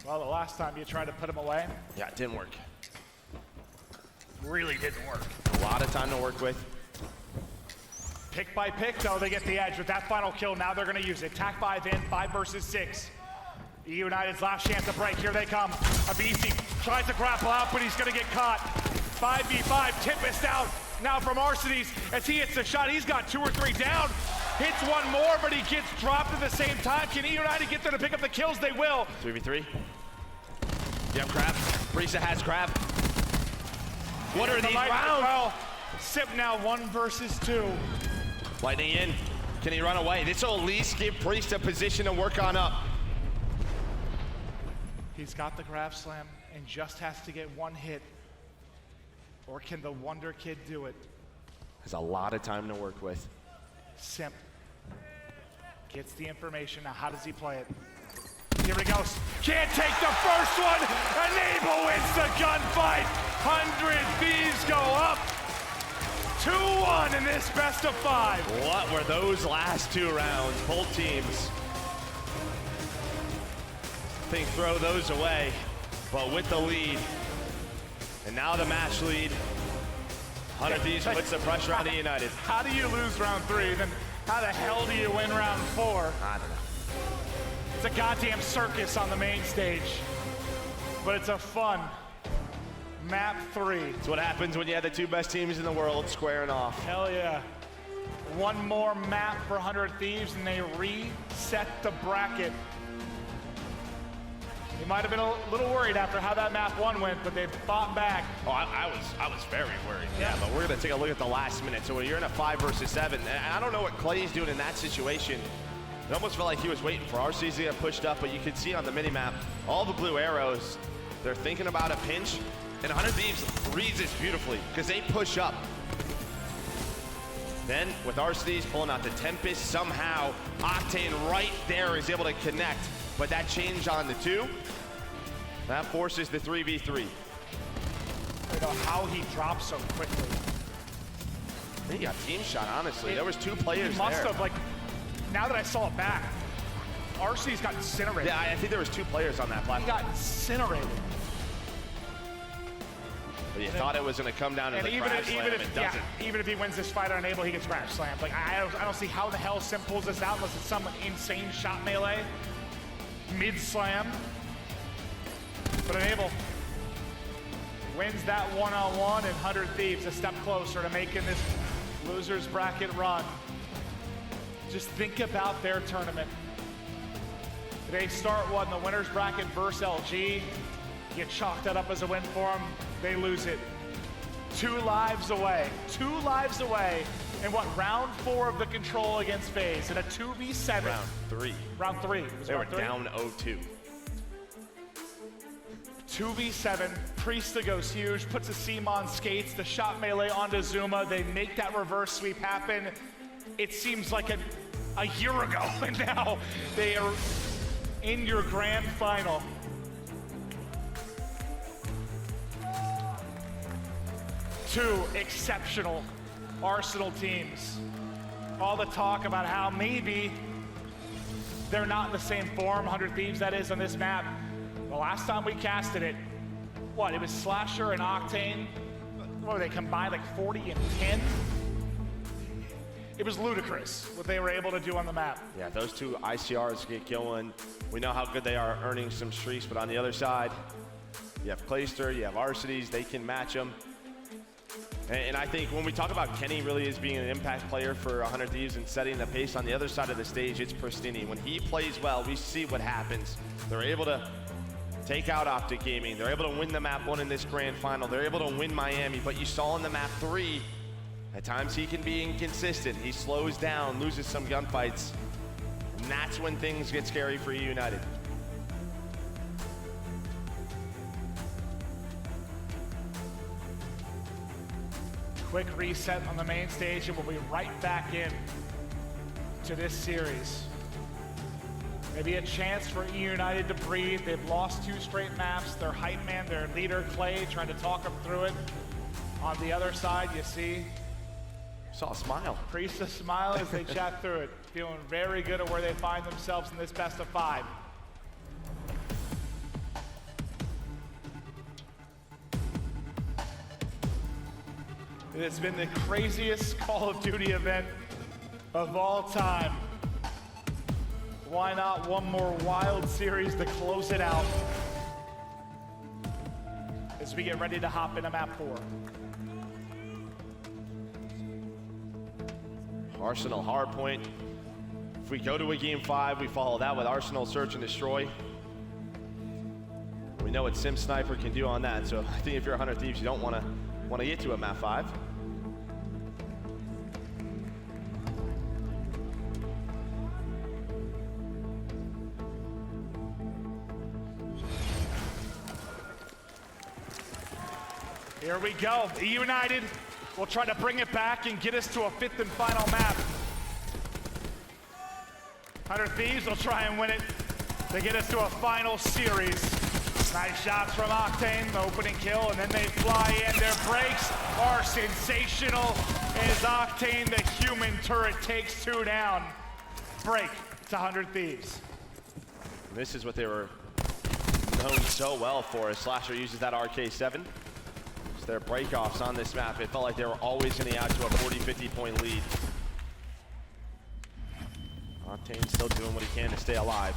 Well, the last time you tried to put him away, Yeah, it didn't work. really didn't work. A lot of time to work with. Pick by pick, though, they get the edge with that final kill. Now they're gonna use it. TAC 5 in, 5 versus 6. eUnited's last chance to break. Here they come. Abisi tries to grapple out, but he's gonna get caught. 5v5, Tempest out. Now from Arcades, as he hits the shot, he's got 2 or 3 down. Hits one more, but he gets dropped at the same time. Can eUnited get there to pick up the kills? They will. 3v3. You have Crab. Brisa has Crab. What are these rounds? Well, Sip now 1 versus 2. Lightning in. Can he run away? This will at least give Priest a position to work on up. He's got the grab slam and just has to get 1 hit. Or can the Wonder Kid do it? There's a lot of time to work with. Simp gets the information. Now, how does he play it? Here he goes. Can't take the first one. Enable wins the gunfight. 100 Thieves go up. 2-1 in this best of 5. What were those last 2 rounds? Both teams. I think throw those away, but with the lead. And now the match lead. 100 Thieves puts the pressure on eUnited. How do you lose round 3? Then how the hell do you win round 4? I don't know. It's a goddamn circus on the main stage. But it's a fun map 3. It's what happens when you have the 2 best teams in the world squaring off. Hell yeah. 1 more map for 100 Thieves and they reset the bracket. You might have been a little worried after how that map 1 went, but they've fought back. Oh, I was very worried. Yeah, but we're gonna take a look at the last minute. So when you're in a 5 versus 7, and I don't know what Clay's doing in that situation. It almost felt like he was waiting for RC's to get pushed up, but you can see on the mini-map, all the blue arrows, they're thinking about a pinch, and 100 Thieves reads this beautifully, because they push up. Then, with RC's pulling out the Tempest, somehow, Octane right there is able to connect, but that change on the 2, that forces the 3v3. I don't know how he dropped so quickly. I think he got team shot, honestly. There was 2 players He must there. have, like, now that I saw it back, RC's got incinerated. Yeah, I think there was 2 players on that He platform. got incinerated. But you thought it was going to come down to And the even crash if, slam, it doesn't. even if he wins this fight unable, he gets crash slammed. Like I don't see how the hell Sim pulls this out unless it's some insane shot melee, mid slam. But unable wins that one-on-one, and 100 Thieves a step closer to making this losers bracket run. Just think about their tournament. They start in the winners bracket versus LG. You chalk that up as a win for them. They lose it. 2 lives away. 2 lives away. In what, round 4 of the control against FaZe in a 2v7. Round 3. Round 3. They were down 0-2. 2v7. Priesta goes huge, puts a seam on skates, the shot melee onto Zuma. They make that reverse sweep happen. It seems like a year ago, and now they are in your grand final. Two exceptional Arsenal teams. All the talk about how maybe they're not in the same form, 100 Thieves that is, on this map. The last time we casted it, what, it was Slasher and Octane. What were they, combined like 40 and 10? It was ludicrous what they were able to do on the map. Yeah, those 2 ICRs get going. We know how good they are earning some streaks, but on the other side, you have Clayster, you have Arcides, they can match them. And I think when we talk about Kenny really is being an impact player for 100 Thieves and setting the pace on the other side of the stage, it's Pristini. When he plays well, we see what happens. They're able to take out Optic Gaming. They're able to win the map 1 in this grand final. They're able to win Miami, but you saw in the map 3, at times he can be inconsistent. He slows down, loses some gunfights, and that's when things get scary for eUnited. Quick reset on the main stage, and we'll be right back in to this series. Maybe a chance for eUnited to breathe. They've lost 2 straight maps. Their hype man, their leader, Clay, trying to talk them through it. On the other side, you see Saw a smile. Priesta smile as they chat through it. Feeling very good at where they find themselves in this best of 5. It's been the craziest Call of Duty event of all time. Why not one more wild series to close it out as we get ready to hop into map 4. Arsenal hardpoint. If we go to a game 5, we follow that with Arsenal search and destroy. We know what Sim Sniper can do on that, so I think if you're 100 Thieves, you don't want to get to a map 5. Here we go. eUnited will try to bring it back and get us to a 5th and final map. 100 Thieves will try and win it to get us to a final series. Nice shots from Octane, the opening kill, and then they fly in. Their breaks are sensational as Octane, the human turret, takes 2 down. Break to 100 Thieves. This is what they were known so well for, as Slasher uses that RK7. It's their breakoffs on this map. It felt like they were always going to out to a 40, 50 point lead. Octane still doing what he can to stay alive.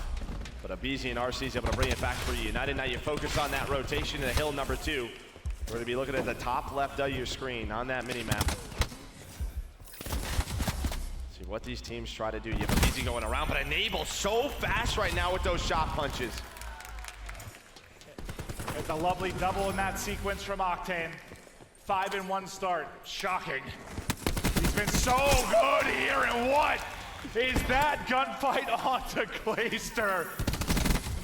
But Abizi and RC is able to bring it back for eUnited. Now you focus on that rotation in the hill number 2. We're going to be looking at the top left of your screen on that mini-map. See what these teams try to do. You have Abizi going around, but Enable so fast right now with those shot punches. It's a lovely double in that sequence from Octane. 5-1 start. Shocking. He's been so good here, and what is that gunfight onto Clayster?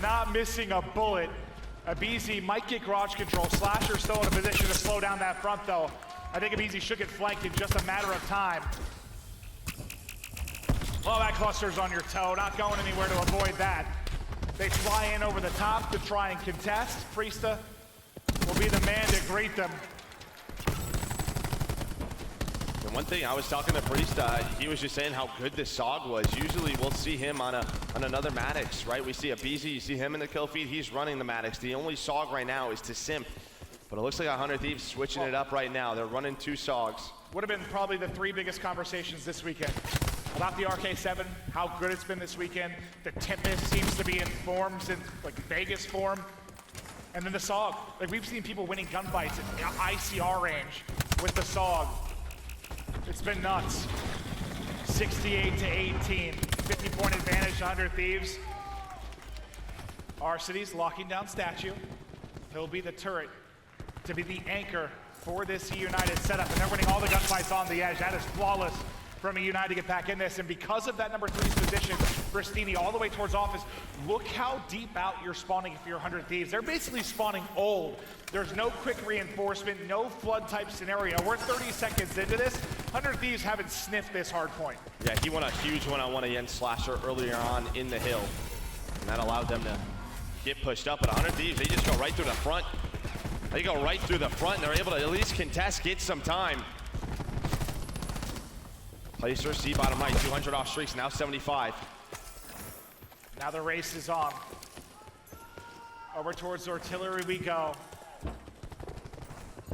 Not missing a bullet. Abizi might get garage control. Slasher still in a position to slow down that front, though. I think Abizi should get flanked in just a matter of time. Well, that cluster's on your toe. Not going anywhere to avoid that. They fly in over the top to try and contest. Priesta will be the man to greet them. And one thing, I was talking to Priesta, he was just saying how good this SOG was. Usually we'll see him on another Maddox, right? We see Abizi, you see him in the kill feed, he's running the Maddox. The only SOG right now is to simp But it looks like 100 Thieves switching it up right now. They're running 2 SOGs. Would have been probably the 3 biggest conversations this weekend. About the RK7, how good it's been this weekend. The Tempest seems to be in forms, in like Vegas form. And then the SOG. Like we've seen people winning gunfights at ICR range with the SOG. It's been nuts. 68 to 18, 50-point advantage to 100 Thieves. Arcity's locking down Statue. He'll be the turret to be the anchor for this eUnited setup, and they're winning all the gunfights on the edge. That is flawless from eUnited to get back in this, and because of that number 3's position, Bristini all the way towards office, look how deep out you're spawning if you're 100 Thieves. They're basically spawning old. There's no quick reinforcement, no flood type scenario. We're 30 seconds into this. 100 Thieves haven't sniffed this hard point. Yeah, he won a huge one-on-one against Slasher earlier on in the hill, and that allowed them to get pushed up. But 100 Thieves, they just go right through the front. They go right through the front, and they're able to at least contest, get some time. Placer, C bottom right, 200 off streaks, now 75. Now the race is on. Over towards artillery we go.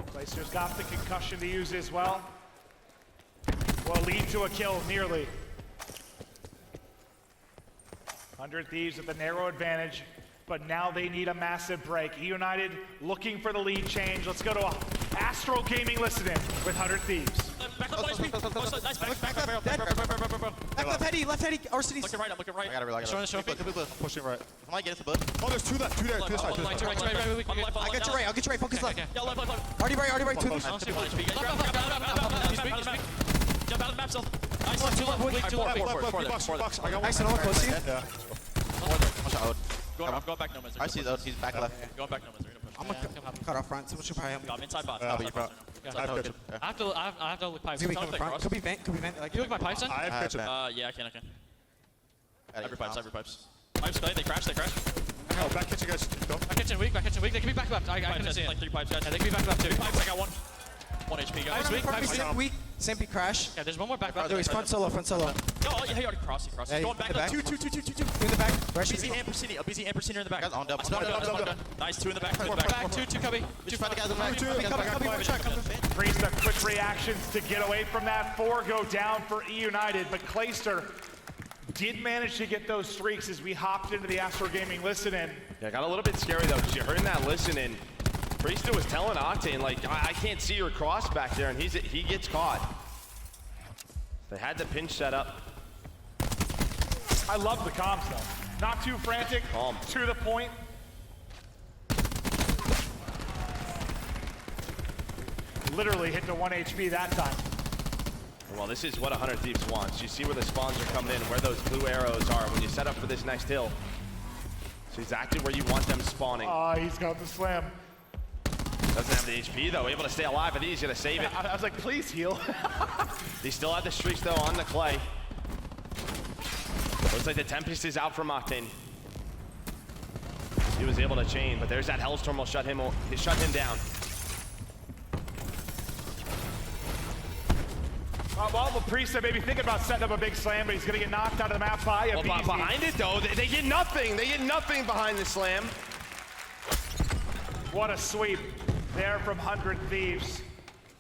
Placer's got the concussion to use as well. Will lead to a kill, nearly. 100 Thieves with the narrow advantage, but now they need a massive break. eUnited looking for the lead change. Let's go to Astral Gaming listening with 100 Thieves. Back left, nice Left heady, Arcity's. Looking right, I'm looking right. I gotta relax. Show me. Pushing right. I might get it to blue. Oh, there's 2 left. 2 there. 2 this side. I'll get you right, focus left. Yeah, left. Already right, 2. Jump out of the map, still. Nice, 2 left, two left. Box. I got one. Nice, another close to you. Yeah. I'm going back no mids. I see those. He's back left. Going back no mids. They're gonna push. I'm gonna cut off front, so we should probably have him. I'm inside box. I'll be front. I I have kitchen. have to look pipes. Could be coming front. Could be vent. Like, you look my pipes then? I have kitchen. Yeah, I can. Every pipes. Pipes play, they crash. Oh, back kitchen, guys. Go. Back kitchen weak. They can be back left. I can see it. Like 3 pipes, guys. Yeah, they can be back left too. Pipes, I got 1 HP, guys. Weak. Simpy crash. Yeah, there's one more back left. No, he's front solo. No, yeah, he already crossed. Yeah, Going back left. 2. In the back. BZ and Persini in the back. Guys on double. Done. Nice, 2 in the back. Back, two cubby. Just find the guys in the back. Priest, the quick reactions to get away from that. 4 go down for eUnited, but Clayster did manage to get those streaks as we hopped into the Astro Gaming listen-in. Yeah, got a little bit scary though, because you heard in that listen-in, Priesta was telling Octane, like, I can't see your cross back there, and he gets caught. They had the pinch set up. I love the comms though. Not too frantic, Calm. to the point. Literally hit to 1 HP that time. Well, this is what 100 Thieves wants. You see where the spawns are coming in, where those blue arrows are when you set up for this next hill. It's exactly where you want them spawning. He's got the slam. Doesn't have the HP though, able to stay alive, but he's gonna save it. I was like, please heal. He still had the streaks though on the clay. Looks like the Tempest is out from Octane. He was able to chain, but there's that Hellstorm will shut him down. Well, the Priest said maybe thinking about setting up a big slam, but he's gonna get knocked out of the map by a BZ. Behind it though, they get nothing. They get nothing behind the slam. What a sweep there from 100 Thieves.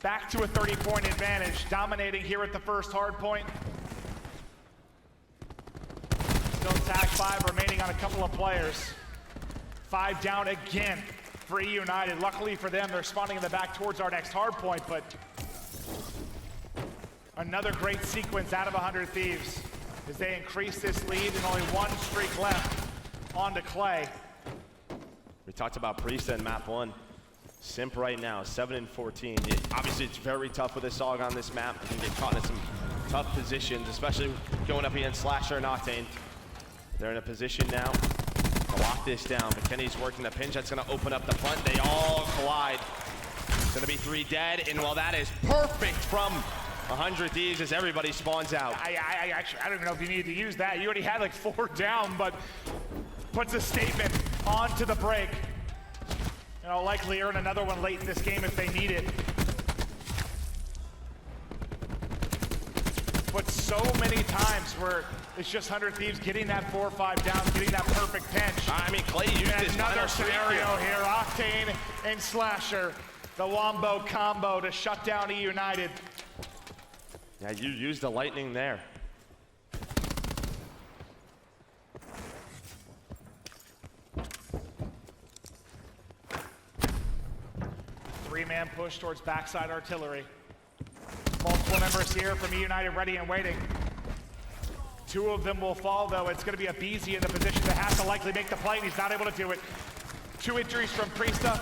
Back to a 30-point advantage, dominating here at the first hard point. Still tag 5 remaining on a couple of players. 5 down again for eUnited. Luckily for them, they're spawning in the back towards our next hard point, but another great sequence out of 100 Thieves as they increase this lead and only 1 streak left onto Clay. We talked about Priesta in map 1. Simp right now, 7 and 14. Obviously, it's very tough with a SOG on this map. You can get caught in some tough positions, especially going up against Slasher and Octane. They're in a position now to lock this down. McKenny's working the pinch. That's going to open up the front. They all collide. It's going to be 3 dead, and well, that is perfect from 100 Thieves as everybody spawns out. I don't even know if you needed to use that. You already had like 4 down, but puts a statement onto the break. And I'll likely earn another one late in this game if they need it. but so many times where it's just 100 Thieves getting that 4 or 5 down, getting that perfect pinch. I mean, Clay used And this another final streak scenario here. here, Octane and Slasher, the Wombo combo to shut down eUnited. Yeah, you used the lightning there. Three-man push towards backside artillery. Multiple members here from eUnited ready and waiting. 2 of them will fall, though. It's going to be a BZ in the position to have to likely make the play, and he's not able to do it. 2 injuries from Priesta.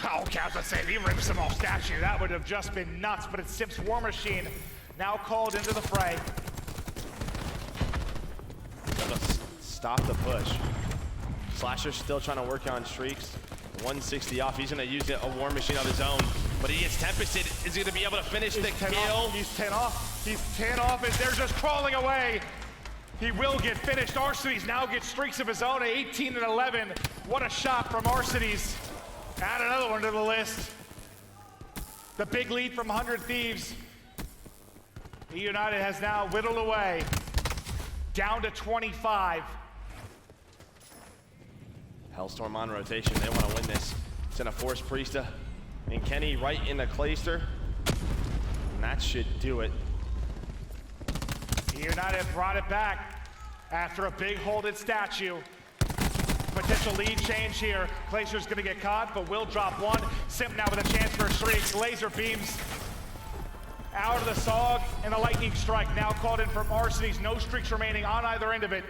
Oh, Kaz, say he rips him off statue. That would have just been nuts, but it's Simp's War Machine now called into the fray. Stop the push. Slasher's still trying to work on streaks. 160 off. He's going to use a War Machine of his own, but he gets Tempested. Is he going to be able to finish the kill? He's 10 off. He's 10 off as they're just crawling away. He will get finished. Arcades now gets streaks of his own at 18 and 11. What a shot from Arcades. Add another one to the list. The big lead from 100 Thieves. eUnited has now whittled away down to 25. Hellstorm on rotation. They want to win this. It's going to force Priesta and Kenny right into Clayster. And that should do it. eUnited brought it back after a big holded statue. Potential lead change here. Clayster's going to get caught, but will drop one. Simp now with a chance for a streak. Laser beams out of the SOG, and a lightning strike now called in from Arcades. No streaks remaining on either end of it.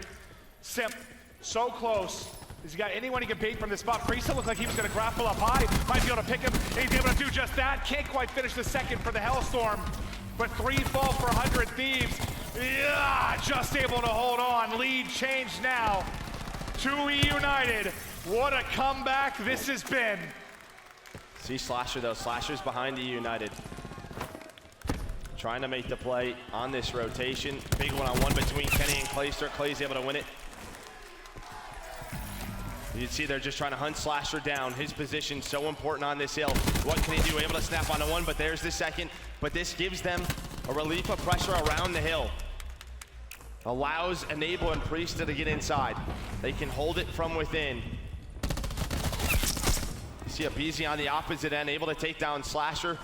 Simp so close. Has he got anyone he can bait from this spot? Priesta looked like he was going to grapple up high. Might be able to pick him. He's able to do just that. Can't quite finish the second for the Hellstorm. But 3 fall for 100 Thieves. Yeah, just able to hold on. Lead change now to eUnited. What a comeback this has been. See Slasher though. Slasher's behind eUnited. Trying to make the play on this rotation. Big one-on-one between Kenny and Clayster. Clay's able to win it. You can see they're just trying to hunt Slasher down. His position so important on this hill. What can he do? Able to snap onto one, but there's the second. But this gives them a relief of pressure around the hill. Allows Enable and Priesta to get inside. They can hold it from within. You see a BZ on the opposite end, able to take down Slasher.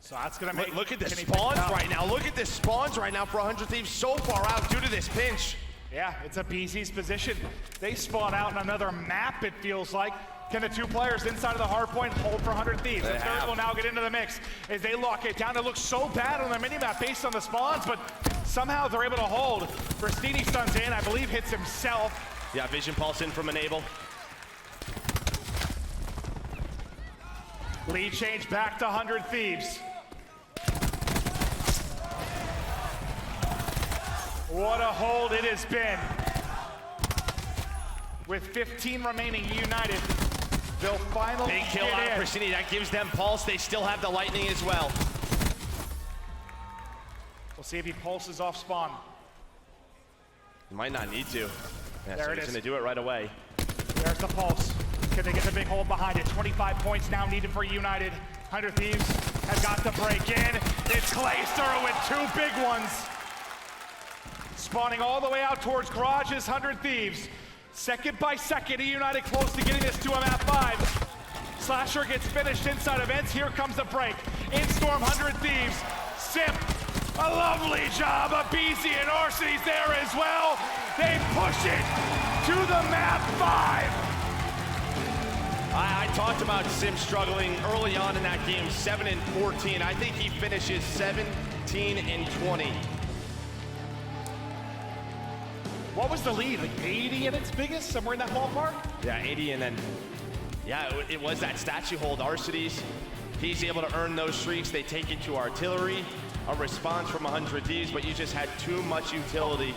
So that's gonna make. Look at the spawns right now. Look at the spawns right now for 100 Thieves so far out due to this pinch. Yeah, it's a BZ's position. They spawn out in another map, it feels like. Can the 2 players inside of the hardpoint hold for 100 Thieves? The third will now get into the mix as they lock it down. It looks so bad on their minimap based on the spawns, but somehow they're able to hold. Rastini stuns in, I believe hits himself. Yeah, Vision Pulse in from Enable. Lead change back to 100 Thieves. What a hold it has been. With 15 remaining eUnited, they'll finally Big kill out of Prasini. That gives them pulse. They still have the lightning as well. We'll see if he pulses off spawn. He might not need to. Yeah, There so it he's is. going to do it right away. There's the pulse. Can they get the big hold behind it? 25 points now needed for eUnited. 100 Thieves have got to break in. It's Clayster with 2 big ones. Spawning all the way out towards garages, 100 Thieves. Second by second, eUnited close to getting this to a map 5. Slasher gets finished inside of ends. Here comes the break. In storm 100 Thieves. Simp, a lovely job. A BZ and Arcades there as well. They push it to the map 5. I talked about Sim struggling early on in that game, 7 and 14. I think he finishes 17 and 20. What was the lead? Like 80 at its biggest? Somewhere in that ballpark? Yeah, 80, and then, yeah, it was that statue hold. Arcades, he's able to earn those streaks. They take it to artillery, a response from 100 Thieves, but you just had too much utility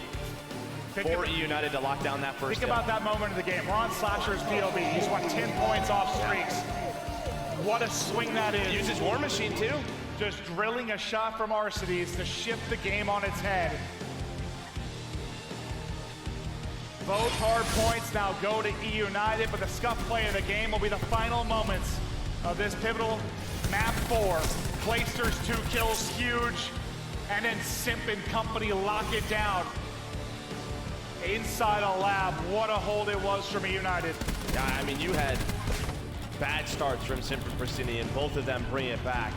for eUnited to lock down that first Think about that moment of the game. We're on Slasher's POV. He's won 10 points off streaks. What a swing that is. Uses War Machine, too. Just drilling a shot from Arcades to shift the game on its head. Both hard points now go to eUnited, but the scuff play of the game will be the final moments of this pivotal map 4. Clayster's 2 kills, huge. And then Simp and company lock it down. Inside a lab, what a hold it was from eUnited. Yeah, I mean, you had bad starts from Simp and Pristini, and both of them bring it back.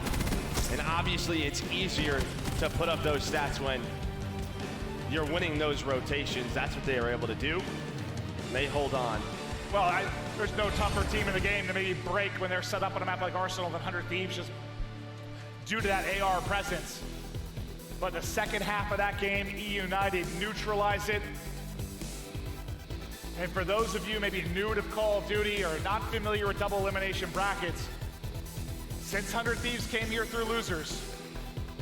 And obviously, it's easier to put up those stats when you're winning those rotations. That's what they are able to do. They hold on. Well, there's no tougher team in the game to maybe break when they're set up on a map like Arsenal than 100 Thieves, just due to that AR presence. But the second half of that game, eUnited neutralized it. And for those of you maybe new to Call of Duty or not familiar with double elimination brackets, since 100 Thieves came here through losers,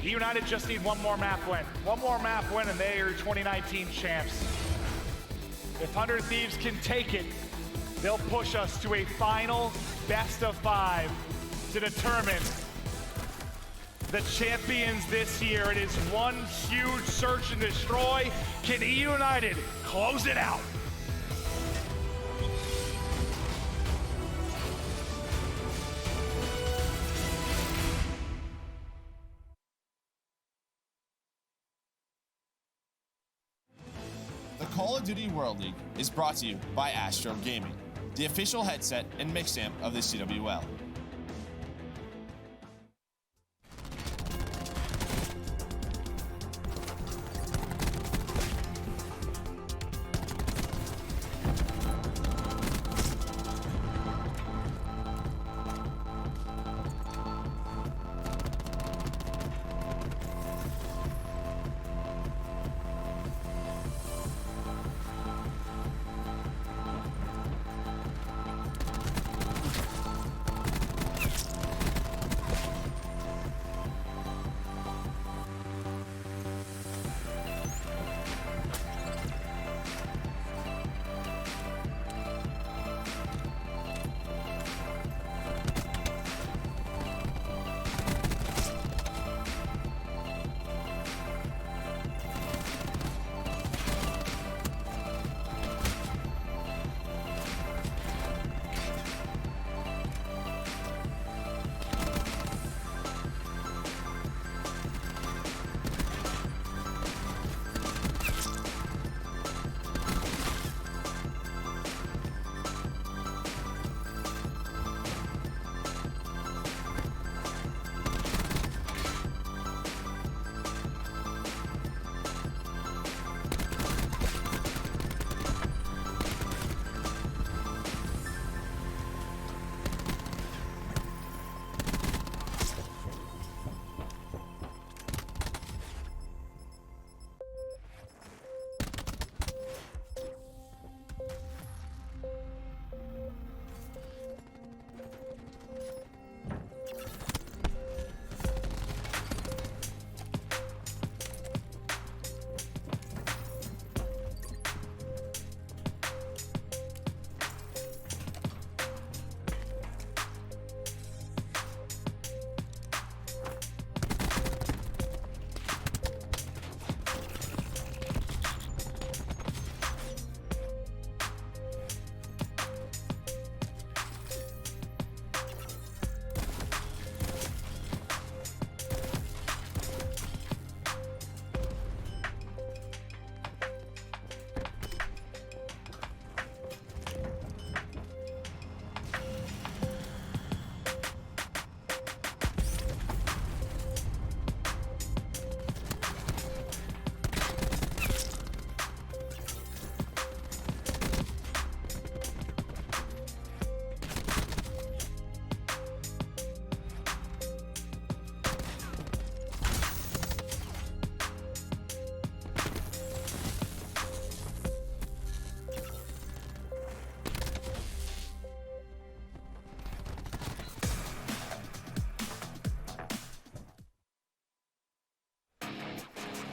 eUnited just need one more map win. One more map win and they are 2019 champs. If 100 Thieves can take it, they'll push us to a final best of 5 to determine the champions this year. It is one huge search and destroy. Can eUnited close it out? The Call of Duty World League is brought to you by Astro Gaming, the official headset and mix amp of the CWL.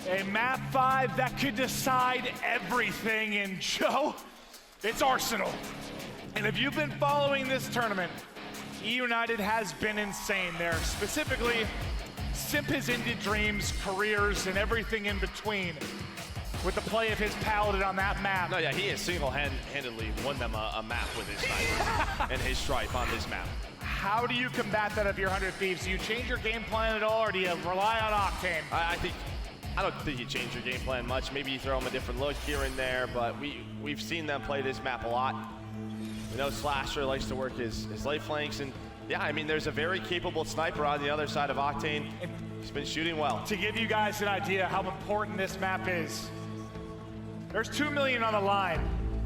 A map 5 that could decide everything, and Joe, it's Arsenal. And if you've been following this tournament, eUnited has been insane there. Specifically, Simp has ended dreams, careers, and everything in between with the play of his paladin on that map. No, yeah, he has single-handedly won them a map with his sniper and his stripe on this map. How do you combat that if you're 100 Thieves? Do you change your game plan at all, or do you rely on Octane? I think I don't think you change your game plan much. Maybe you throw them a different look here and there, but we've seen them play this map a lot. We know Slasher likes to work his late flanks, and yeah, I mean, there's a very capable sniper on the other side of Octane. He's been shooting well. To give you guys an idea how important this map is, there's $2 million on the line,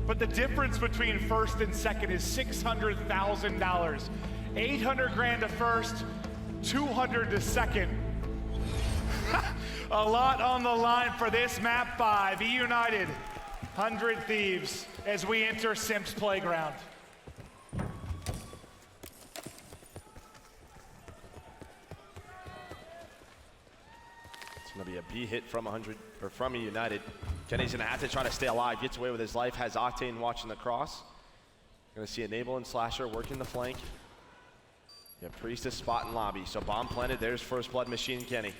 but the difference between first and second is $600,000. 800 grand to first, 200 to second. A lot on the line for this map 5. eUnited, 100 Thieves, as we enter Simp's playground. It's gonna be a B hit from 100 or from eUnited. Kenny's gonna have to try to stay alive, gets away with his life, has Octane watching the cross. Gonna see Enable and Slasher working the flank. Yeah, Priest is spot in lobby, so bomb planted, there's First Blood Machine Kenny.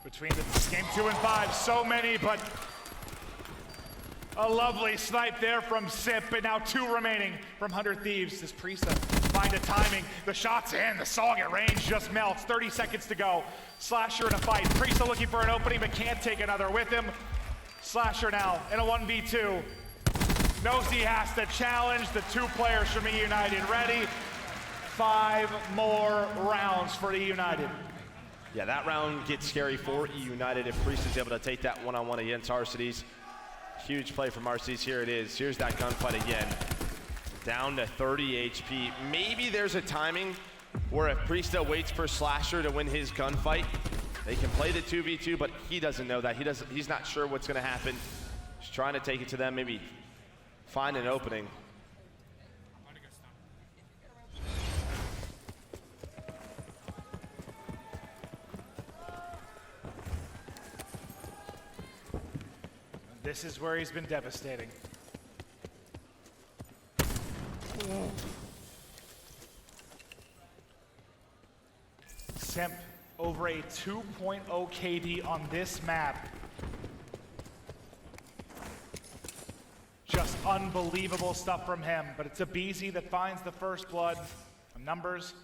Between the game 2 and 5, so many, but a lovely snipe there from Simp, and now 2 remaining from 100 Thieves. Does Priest find a timing? The shot's in, the song at range just melts. 30 seconds to go. Slasher in a fight. Priest looking for an opening, but can't take another with him. Slasher now in a 1v2. Knows he has to challenge the 2 players from eUnited. Ready? 5 more rounds for eUnited. Yeah, that round gets scary for eUnited if Priest is able to take that one-on-one against Arcides. Huge play from Arcides. Here it is. Here's that gunfight again. Down to 30 HP. Maybe there's a timing where if Priesta waits for Slasher to win his gunfight, they can play the 2v2, but he doesn't know that. He's not sure what's gonna happen. Just trying to take it to them, maybe find an opening. This is where he's been devastating. Simp over a 2.0 KD on this map. Just unbelievable stuff from him, but it's a BZ that finds the first blood. Numbers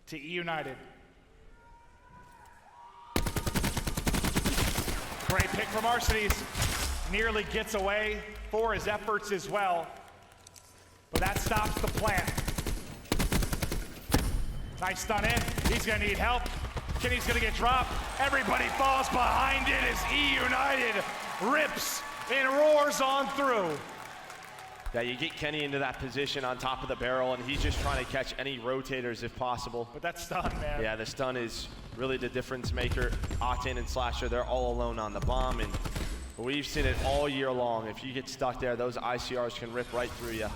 to eUnited. Great pick from Arcides. Nearly gets away for his efforts as well, but that stops the plant. Nice stun in. He's gonna need help. Kenny's gonna get dropped. Everybody falls behind it as eUnited rips and roars on through. Yeah, you get Kenny into that position on top of the barrel, and he's just trying to catch any rotators if possible. But that stun, man. Yeah, the stun is really the difference maker. Octane and Slasher, they're all alone on the bomb, and we've seen it all year long. If you get stuck there, those ICRs can rip right through you.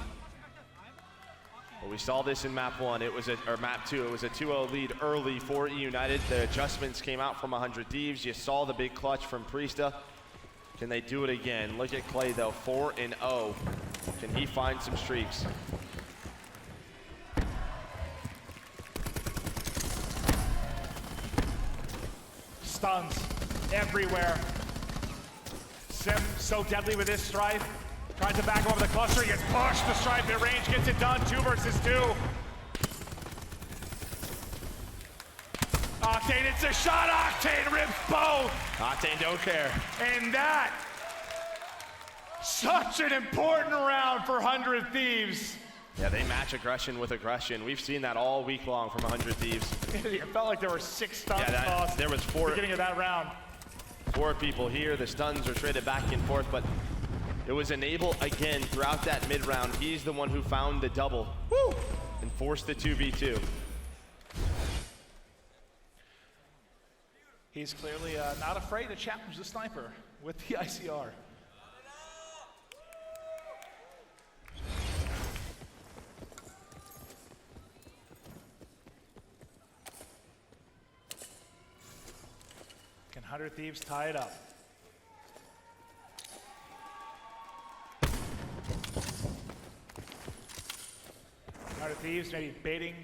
But we saw this in map 1, or map 2. It was a 2-0 lead early for eUnited. The adjustments came out from 100 Thieves. You saw the big clutch from Priesta. Can they do it again? Look at Clay though, 4-0. Can he find some streaks? Stuns everywhere. Sim so deadly with his strife. Tries to back him over the cluster, he gets pushed. The strife at range gets it done. 2 versus 2. Octane, it's a shot. Octane rips both. Octane don't care. And that, such an important round for 100 Thieves. Yeah, they match aggression with aggression. We've seen that all week long from 100 Thieves. It felt like there were 6 stuns tossed. There was 4. Beginning of that round. 4 people here. The stuns are traded back and forth, but it was Enable again throughout that mid round. He's the one who found the double. Woo! And forced the 2v2. He's clearly not afraid to challenge the sniper with the ICR. Can 100 Thieves tie it up? Thieves maybe baiting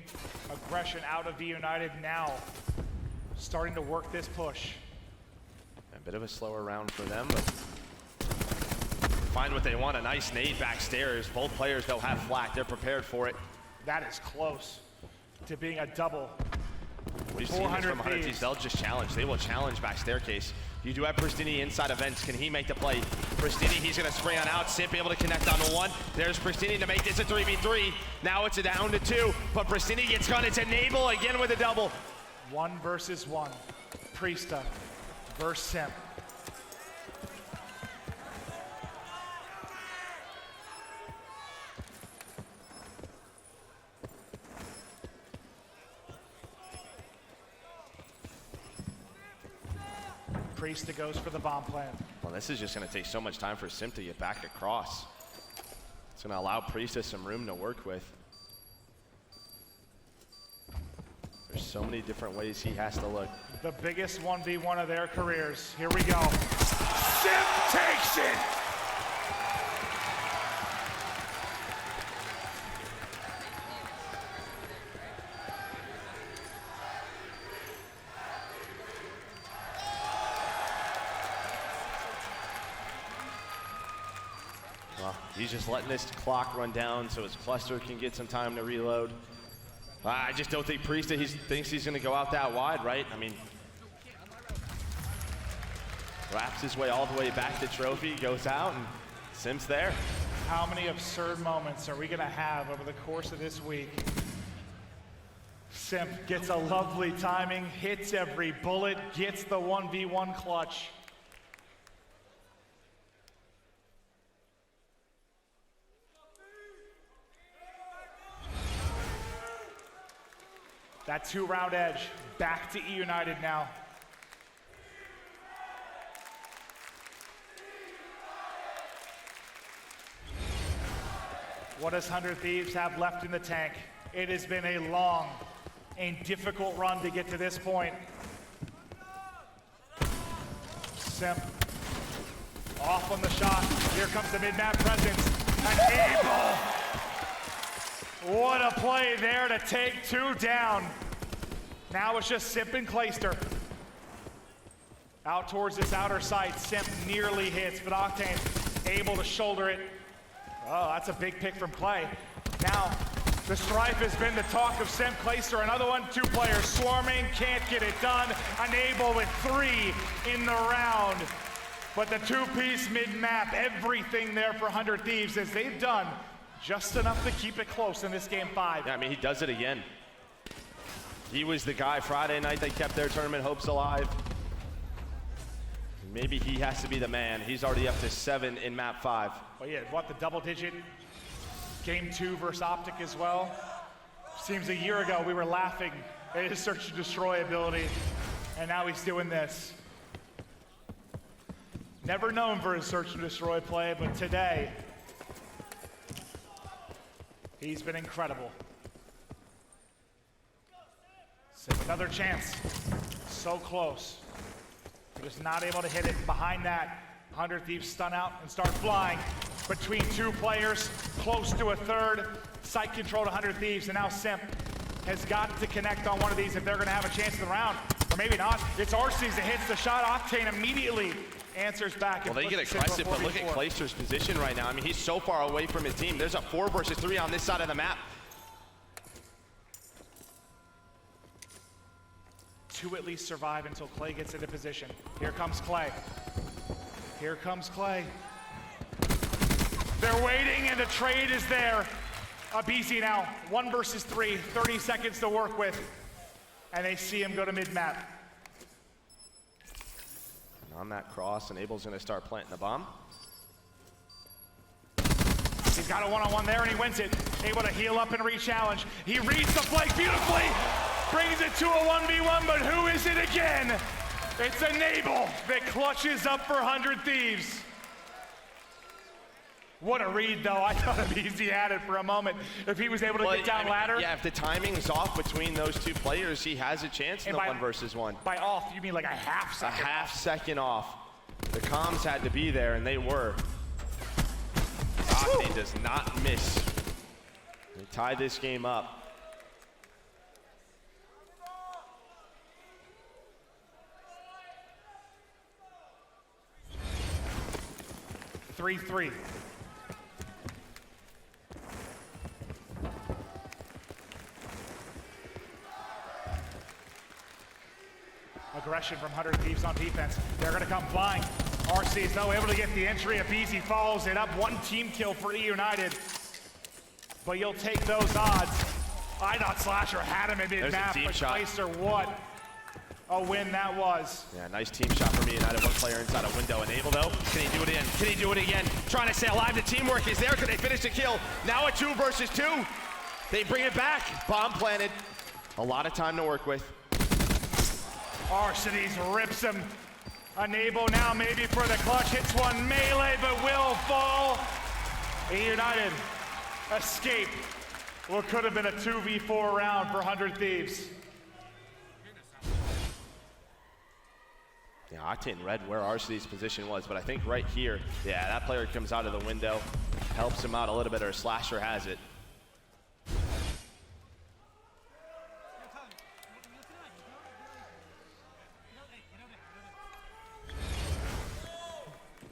aggression out of eUnited now. Starting to work this push. A bit of a slower round for them, but find what they want. A nice nade backstairs. Both players, they'll have flak. They're prepared for it. That is close to being a double. We've seen this from 100 Thieves. They'll just challenge. They will challenge back staircase. You do have Pristini inside events. Can he make the play? Pristini, he's gonna spray on out. Simp able to connect on the one. There's Pristini to make this a 3v3. Now it's a down to 2, but Pristini gets gun. It's Enable again with a double. 1 versus 1. Priesta versus Simp. Priesta goes for the bomb plant. Well, this is just going to take so much time for Simp to get back across. It's going to allow Priesta some room to work with. There's so many different ways he has to look. The biggest 1v1 of their careers. Here we go. Simp takes it! Well, he's just letting this clock run down so his cluster can get some time to reload. I just don't think Priesta thinks he's going to go out that wide, right? I mean, wraps his way all the way back to trophy, goes out, and Simp's there. How many absurd moments are we going to have over the course of this week? Simp gets a lovely timing, hits every bullet, gets the 1v1 clutch. That 2-round edge, back to eUnited now. What does 100 Thieves have left in the tank? It has been a long and difficult run to get to this point. Simp off on the shot. Here comes the mid-map presence. Enable. What a play there to take 2 down. Now it's just Simp and Clayster. Out towards this outer side. Simp nearly hits, but Octane able to shoulder it. Oh, that's a big pick from Clay. Now, the strife has been the talk of Simp. Clayster, another one, 2 players swarming, can't get it done. Enable with 3 in the round. But the 2-piece mid-map, everything there for 100 Thieves as they've done just enough to keep it close in this game 5. Yeah, I mean, he does it again. He was the guy Friday night that kept their tournament hopes alive. Maybe he has to be the man. He's already up to 7 in map 5. Well, yeah, what, the double-digit game 2 versus Optic as well? Seems a year ago we were laughing at his search and destroy ability, and now he's doing this. Never known for his search and destroy play, but today, he's been incredible. So another chance. So close. Just not able to hit it. Behind that, 100 Thieves stun out and start flying. Between 2 players, close to a third. Sight control to 100 Thieves, and now Simp has got to connect on one of these if they're gonna have a chance in the round. Or maybe not. It's Arcees that hits the shot. Octane immediately answers back. Well, they get aggressive, but look at Clayster's position right now. I mean, he's so far away from his team. There's a 4 versus 3 on this side of the map. 2 at least survive until Clay gets into position. Here comes Clay. Here comes Clay. They're waiting and the trade is there. BZ now, 1 versus 3, 30 seconds to work with. And they see him go to mid-map. On that cross, Enable's gonna start planting the bomb. He's got a one-on-one there and he wins it. Able to heal up and re-challenge. He reads the flank beautifully. Brings it to a 1v1, but who is it again? It's Enable that clutches up for 100 Thieves. What a read, though. I thought BZ had it for a moment. If he was able to get down ladder. Yeah, if the timing's off between those 2 players, he has a chance in the 1 versus 1. By off, you mean like a half second? A half second off. The comms had to be there, and they were. Octane does not miss. They tie this game up. 3-3. Aggression from 100 Thieves on defense. They're gonna come flying. RC is though able to get the entry. Abizi follows it up. One team kill for eUnited. But you'll take those odds. I thought Slasher had him in mid-map, but Kaiser, what a win that was. Yeah, nice team shot from eUnited. One player inside a window. Enable though. Can he do it again? Can he do it again? Trying to stay alive. The teamwork is there. Can they finish the kill? Now a 2 versus 2. They bring it back. Bomb planted. A lot of time to work with. Arcades rips him. Enable now maybe for the clutch. Hits one melee, but will fall. eUnited escape what could have been a 2v4 round for 100 Thieves. Yeah, Octane read where Arcedy's position was, but I think right here, yeah, that player comes out of the window, helps him out a little bit, or Slasher has it.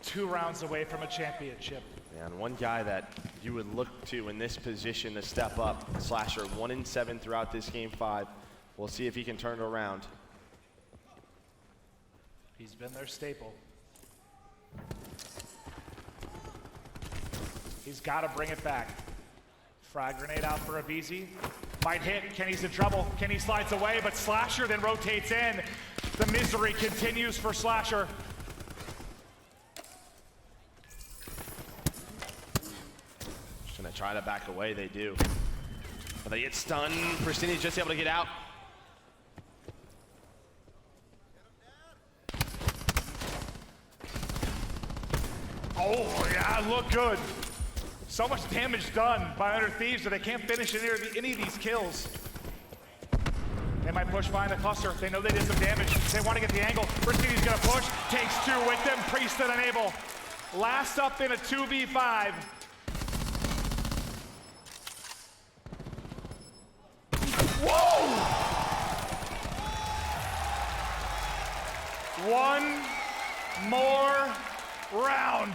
Two rounds away from a championship. Yeah, and one guy that you would look to in this position to step up, Slasher, 1-7 throughout this game 5. We'll see if he can turn it around. He's been their staple. He's got to bring it back. Frag grenade out for Abizi. Might hit. Kenny's in trouble. Kenny slides away, but Slasher then rotates in. The misery continues for Slasher. Just gonna try to back away, they do. But they get stunned. Pristini's just able to get out. Oh, yeah, look good. So much damage done by 100 Thieves that they can't finish any of these kills. They might push behind the cluster. They know they did some damage. They want to get the angle. Pristini's gonna push. Takes 2 with them. Priest and Enable. Last up in a 2v5. Whoa! One more round.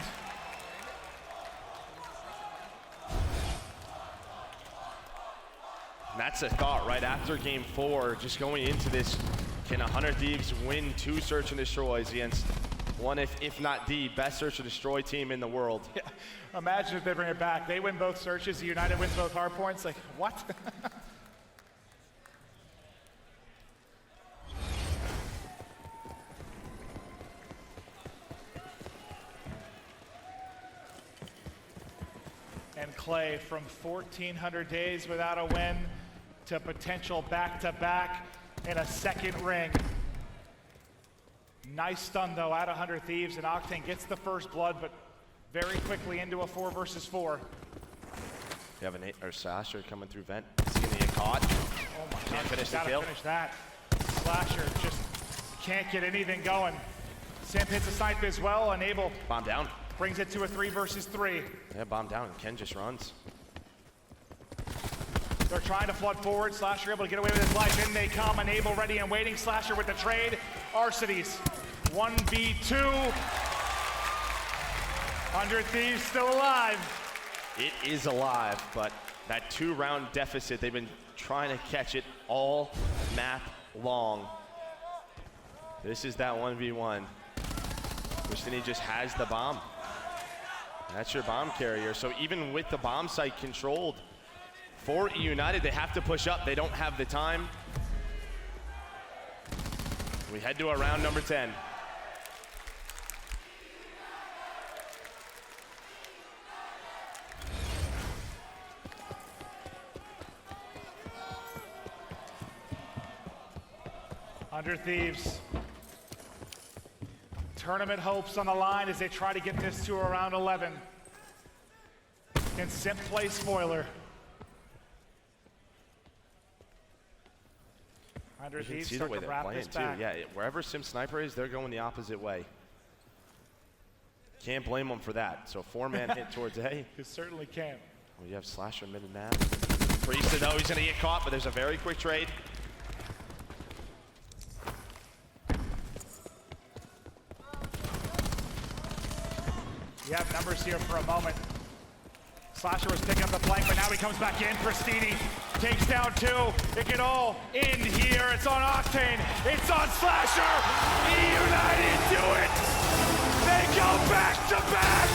And that's a thought right after game 4, just going into this. Can 100 Thieves win 2 search and destroys against one, if not the best search and destroy team in the world? Yeah. Imagine if they bring it back. They win both searches, eUnited wins both hardpoints. Like, what? 'And Clay, from 1,400 days without a win to potential back-to-back in a second ring. Nice stun though out of 100 Thieves, and Octane gets the first blood, but very quickly into a 4 versus 4. You have an 8 or Slasher coming through vent. Is he gonna get caught? Oh my God, finish the gotta kill. finish that. Slasher just can't get anything going. Simp hits a snipe as well, Enable Bomb down. brings it to a 3 versus 3. Yeah, bomb down. Ken just runs. They're trying to flood forward. Slasher able to get away with his life. In they come. Enable ready and waiting. Slasher with the trade. Arcades 1v2. 100 Thieves still alive. It is alive, but that 2-round deficit, they've been trying to catch it all map long. This is that 1v1. Pristini just has the bomb. That's your bomb carrier. So even with the bomb site controlled for eUnited, they have to push up. They don't have the time. We head to a round number 10. Under Thieves. Tournament hopes on the line as they try to get this to around 11. Can Simp play spoiler? Under You can Thieves see the start way to they're wrap playing this too. back. Yeah, wherever Sim Sniper is, they're going the opposite way. Can't blame them for that. So 4-man hit towards A. You certainly can. Well, you have Slasher mid and map. Priest though, he's gonna get caught, but there's a very quick trade. You have numbers here for a moment. Slasher was picking up the flank, but now he comes back in. Pristini takes down 2. It can all end here. It's on Octane. It's on Slasher. eUnited do it. They go back to back.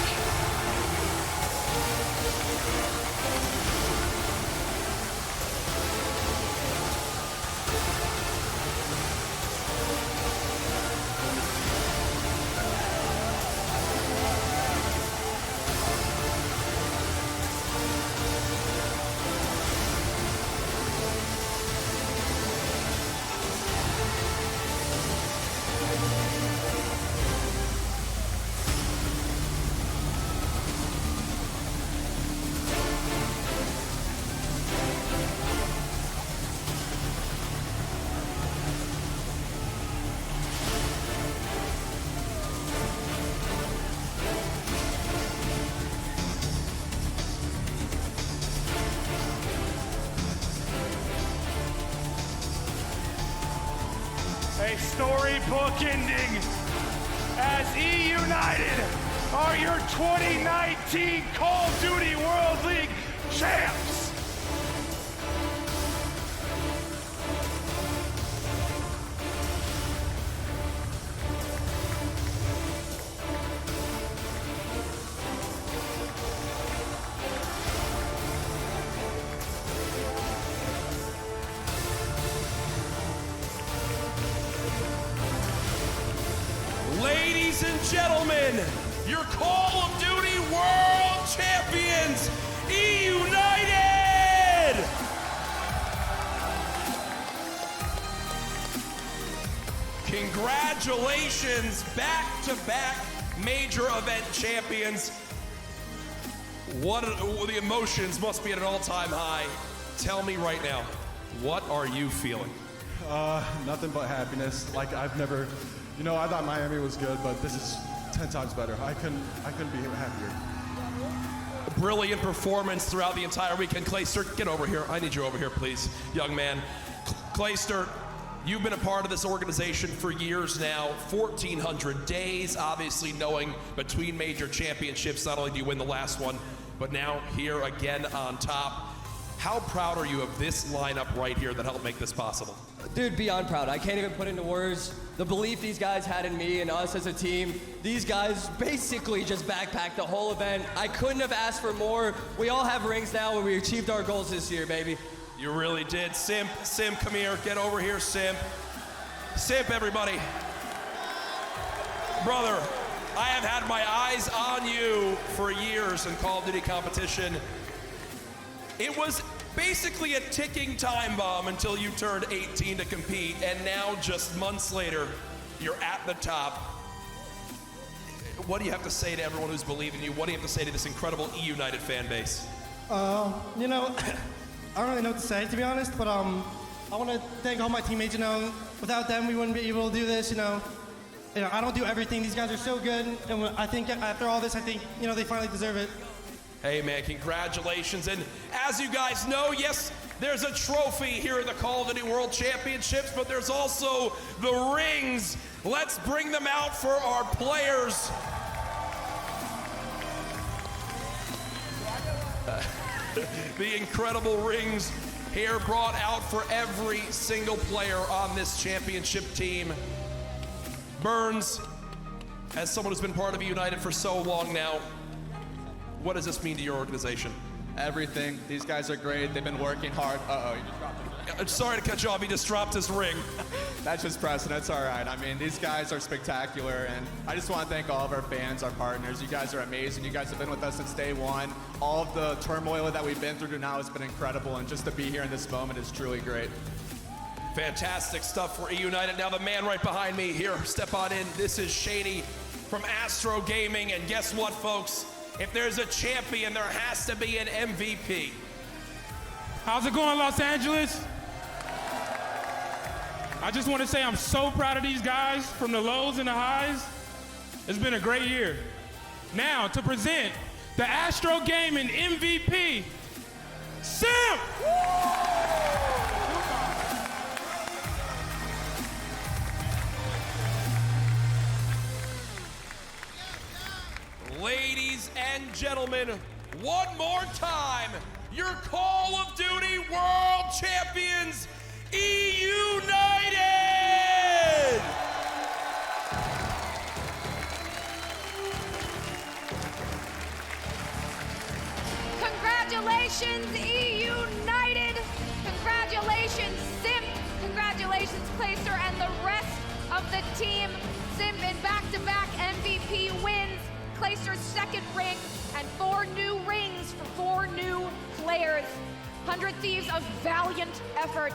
A storybook ending as eUnited are your 2019 Call of Duty World League champs. Ladies and gentlemen, your Call of Duty World Champions, eUnited! Congratulations, back-to-back major event champions. The emotions must be at an all-time high. Tell me right now, what are you feeling? Nothing but happiness. Like I've never, I thought Miami was good, but this is 10 times better. I couldn't be happier. Brilliant performance throughout the entire weekend. Clayster, get over here. I need you over here, please, young man. Clayster, you've been a part of this organization for years now, 1,400 days, obviously knowing between major championships, not only do you win the last one, but now here again on top. How proud are you of this lineup right here that helped make this possible? Dude, beyond proud. I can't even put into words the belief these guys had in me and us as a team. These guys basically just backpacked the whole event. I couldn't have asked for more. We all have rings now and we achieved our goals this year, baby. You really did. Simp, come here. Get over here, Simp. Simp, everybody. Brother, I have had my eyes on you for years in Call of Duty competition. It was basically a ticking time bomb until you turned 18 to compete, and now just months later, you're at the top. What do you have to say to everyone who's believing you? What do you have to say to this incredible eUnited fan base? I don't really know what to say, to be honest, but I want to thank all my teammates, Without them, we wouldn't be able to do this, I don't do everything. These guys are so good, and I think after all this, they finally deserve it. Hey man, congratulations. And as you guys know, yes, there's a trophy here at the Call of Duty World Championships, but there's also the rings. Let's bring them out for our players. The incredible rings here brought out for every single player on this championship team. Burns, as someone who's been part of eUnited for so long now, what does this mean to your organization? Everything. These guys are great. They've been working hard. Uh-oh, you just dropped it. Sorry to cut you off. He just dropped his ring. That's just pressing. That's all right. I mean, these guys are spectacular, and I just want to thank all of our fans, our partners. You guys are amazing. You guys have been with us since day one. All of the turmoil that we've been through to now has been incredible, and just to be here in this moment is truly great. Fantastic stuff for eUnited. Now the man right behind me here, step on in. This is Shady from Astro Gaming, and guess what, folks? If there's a champion, there has to be an MVP. How's it going, Los Angeles? I just want to say I'm so proud of these guys from the lows and the highs. It's been a great year. Now, to present the Astro Gaming MVP, Simp! Ladies and gentlemen, one more time, your Call of Duty World Champions, eUnited! Congratulations, eUnited! Congratulations, Simp! Congratulations, Clayster and the rest of the team. Simp in back-to-back MVP wins, Clayster's second ring, and 4 new rings for 4 new players. 100 Thieves, a valiant effort,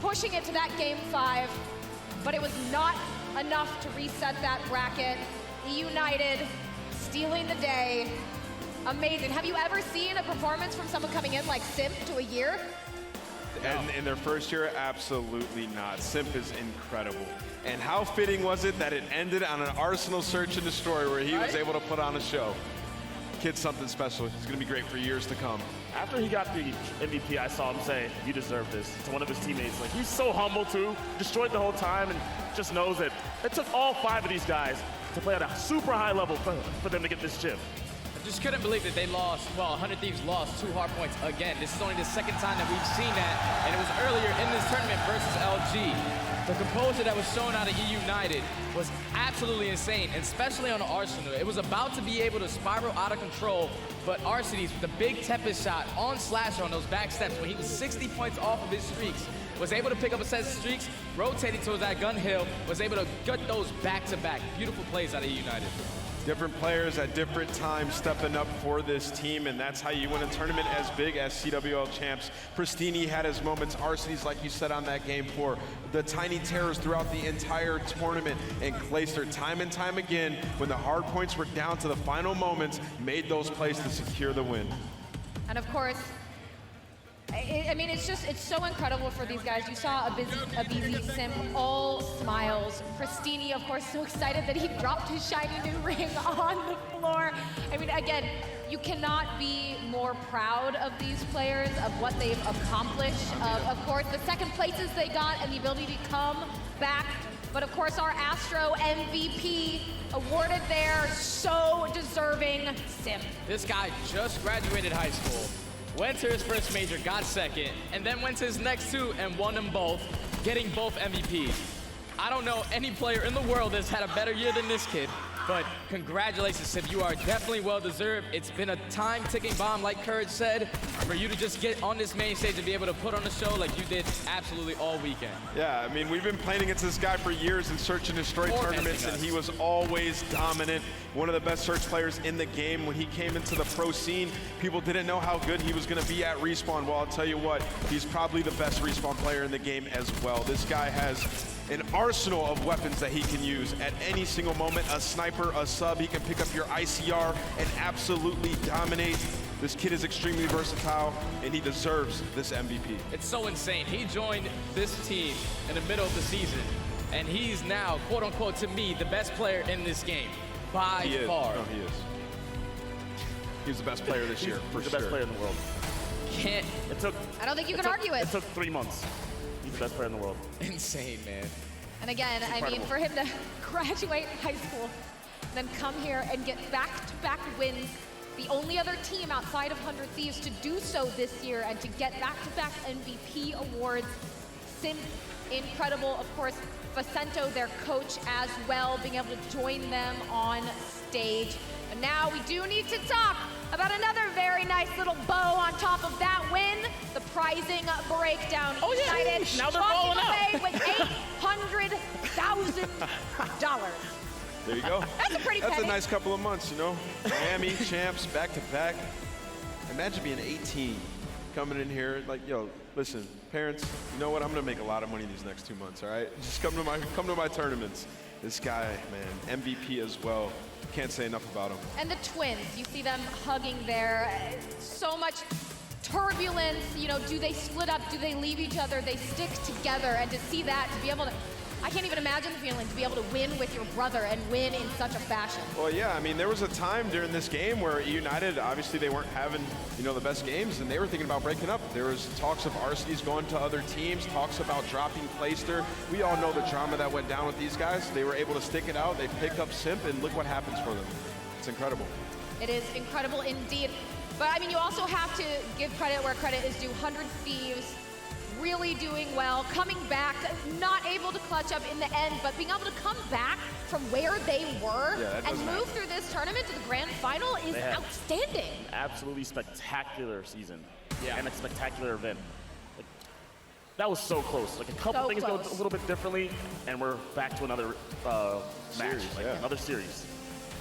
pushing it to that Game 5, but it was not enough to reset that bracket. eUnited stealing the day. Amazing. Have you ever seen a performance from someone coming in like Simp to a year? And in their first year, absolutely not. Simp is incredible. And how fitting was it that it ended on an Arsenal search and destroy where he was able to put on a show. Kid's something special. He's going to be great for years to come. After he got the MVP, I saw him say, "You deserve this," to one of his teammates. Like, he's so humble too, destroyed the whole time, and just knows that it took all 5 of these guys to play at a super high level for them to get this chip. Just couldn't believe that they lost. Well, 100 Thieves lost 2 hard points again. This is only the second time that we've seen that, and it was earlier in this tournament versus LG. The composure that was shown out of eUnited was absolutely insane, and especially on the Arsenal. It was about to be able to spiral out of control, but Arcitys with the big Tempest shot on Slasher on those back steps when he was 60 points off of his streaks, was able to pick up a set of streaks, rotating towards that gun hill, was able to gut those back-to-back. Beautiful plays out of eUnited. Different players at different times stepping up for this team, and that's how you win a tournament as big as CWL champs. Pristini had his moments, Arcitys, like you said on that Game 4, the Tiny Terrors throughout the entire tournament, and Clayster time and time again, when the hard points were down to the final moments, made those plays to secure the win. And of course, I mean, it's so incredible for these guys. You saw a busy Simp, all smiles. Pristini, of course, so excited that he dropped his shiny new ring on the floor. I mean, again, you cannot be more proud of these players, of what they've accomplished. Of course, the second places they got and the ability to come back. But of course, our Astro MVP awarded there, so deserving, Simp. This guy just graduated high school, went to his first major, got second, and then went to his next 2 and won them both, getting both MVPs. I don't know any player in the world that's had a better year than this kid, but congratulations, Simp. You are definitely well-deserved. It's been a time-ticking bomb, like Courage said, for you to just get on this main stage and be able to put on a show like you did absolutely all weekend. Yeah, I mean, we've been playing against this guy for years in Search and Destroy tournaments, and he was always dominant. One of the best Search players in the game. When he came into the pro scene, people didn't know how good he was going to be at Respawn. Well, I'll tell you what, he's probably the best Respawn player in the game as well. This guy has an arsenal of weapons that he can use at any single moment. A sniper, a sub, he can pick up your ICR and absolutely dominate. This kid is extremely versatile, and he deserves this MVP. It's so insane. He joined this team in the middle of the season, and he's now, quote unquote, to me, the best player in this game, by far. No, he is. He's the best player this year, for He's sure. the best player in the world. I don't think you can argue it. It took 3 months. He's the best player in the world. Insane, man. And again, I mean, for him to graduate high school, then come here and get back-to-back wins, the only other team outside of 100 Thieves to do so this year and to get back-to-back MVP awards. Simp, incredible. Of course, Vicento, their coach as well, being able to join them on stage. And now we do need to talk about another very nice little bow on top of that win, the prizing breakdown. Oh, yeah. United Now they're walking balling away out. with $800,000. There you go. That's a pretty That's penny. a nice couple of months, you know? Miami champs, back-to-back. Imagine being 18, coming in here, like, yo, listen, parents, you know what? I'm gonna make a lot of money these next 2 months, all right? Just come to my tournaments. This guy, man, MVP as well. Can't say enough about him. And the twins, you see them hugging there. So much turbulence, you know, do they split up? Do they leave each other? They stick together, and to see that, to be able to, I can't even imagine the feeling to be able to win with your brother and win in such a fashion. Well, yeah, I mean, there was a time during this game where eUnited, obviously they weren't having, you know, the best games, and they were thinking about breaking up. There was talks of Arcitys going to other teams, talks about dropping Clayster. We all know the drama that went down with these guys. They were able to stick it out. They pick up Simp, and look what happens for them. It's incredible. It is incredible indeed. But I mean, you also have to give credit where credit is due. 100 Thieves really doing well, coming back, not able to clutch up in the end, but being able to come back from where they were and move through this tournament to the grand final is outstanding. Absolutely spectacular season. And a spectacular event. Like, that was so close. Like a couple things go a little bit differently, and we're back to another match, another series.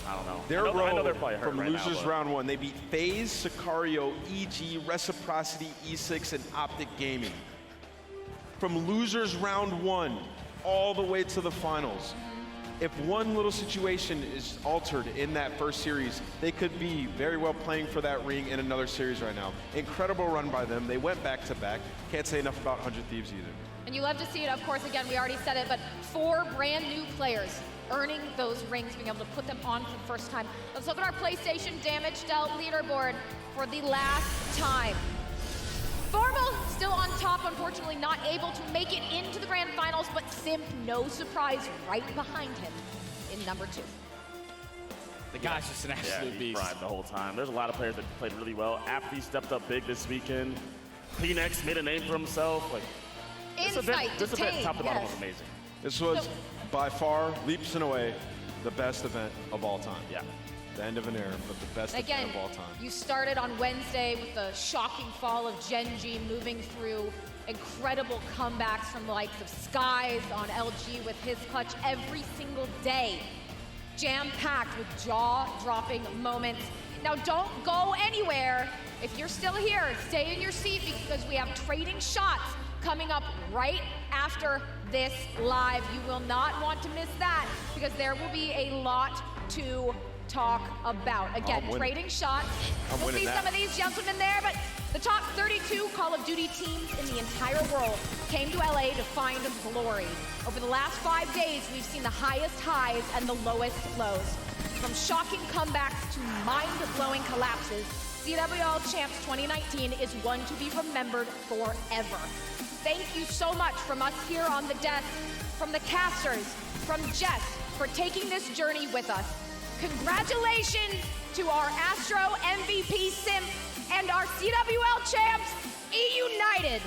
I don't know. Their I know they're probably hurt from right losers now, round 1, they beat FaZe, Sicario, EG, Reciprocity, E6, and Optic Gaming. From losers round 1 all the way to the finals. If one little situation is altered in that first series, they could be very well playing for that ring in another series right now. Incredible run by them. They went back to back. Can't say enough about 100 Thieves either. And you love to see it, of course, again, we already said it, but 4 brand new players earning those rings, being able to put them on for the first time. Let's look at our PlayStation damage dealt leaderboard for the last time. Formal still on top, unfortunately not able to make it into the grand finals, but Simp, no surprise, right behind him in number 2. The guy's just an absolute beast. Primed the whole time. There's a lot of players that played really well. After he stepped up big this weekend, P-Nex made a name for himself. Like, this event, top to bottom, was amazing. This was by far, leaps and away, the best event of all time. Yeah. The end of an era, but the best event of all time. You started on Wednesday with the shocking fall of Genji, moving through incredible comebacks from the likes of Skies on LG with his clutch every single day. Jam-packed with jaw-dropping moments. Now don't go anywhere. If you're still here, stay in your seat because we have trading shots coming up right after this live. You will not want to miss that because there will be a lot to talk about. Again, trading shots. We'll see some of these gentlemen there, but the top 32 Call of Duty teams in the entire world came to LA to find glory. Over the last 5 days, we've seen the highest highs and the lowest lows. From shocking comebacks to mind-blowing collapses, CWL Champs 2019 is one to be remembered forever. Thank you so much from us here on the desk, from the casters, from Jess for taking this journey with us. Congratulations to our Astro MVP Simp and our CWL champs, eUnited.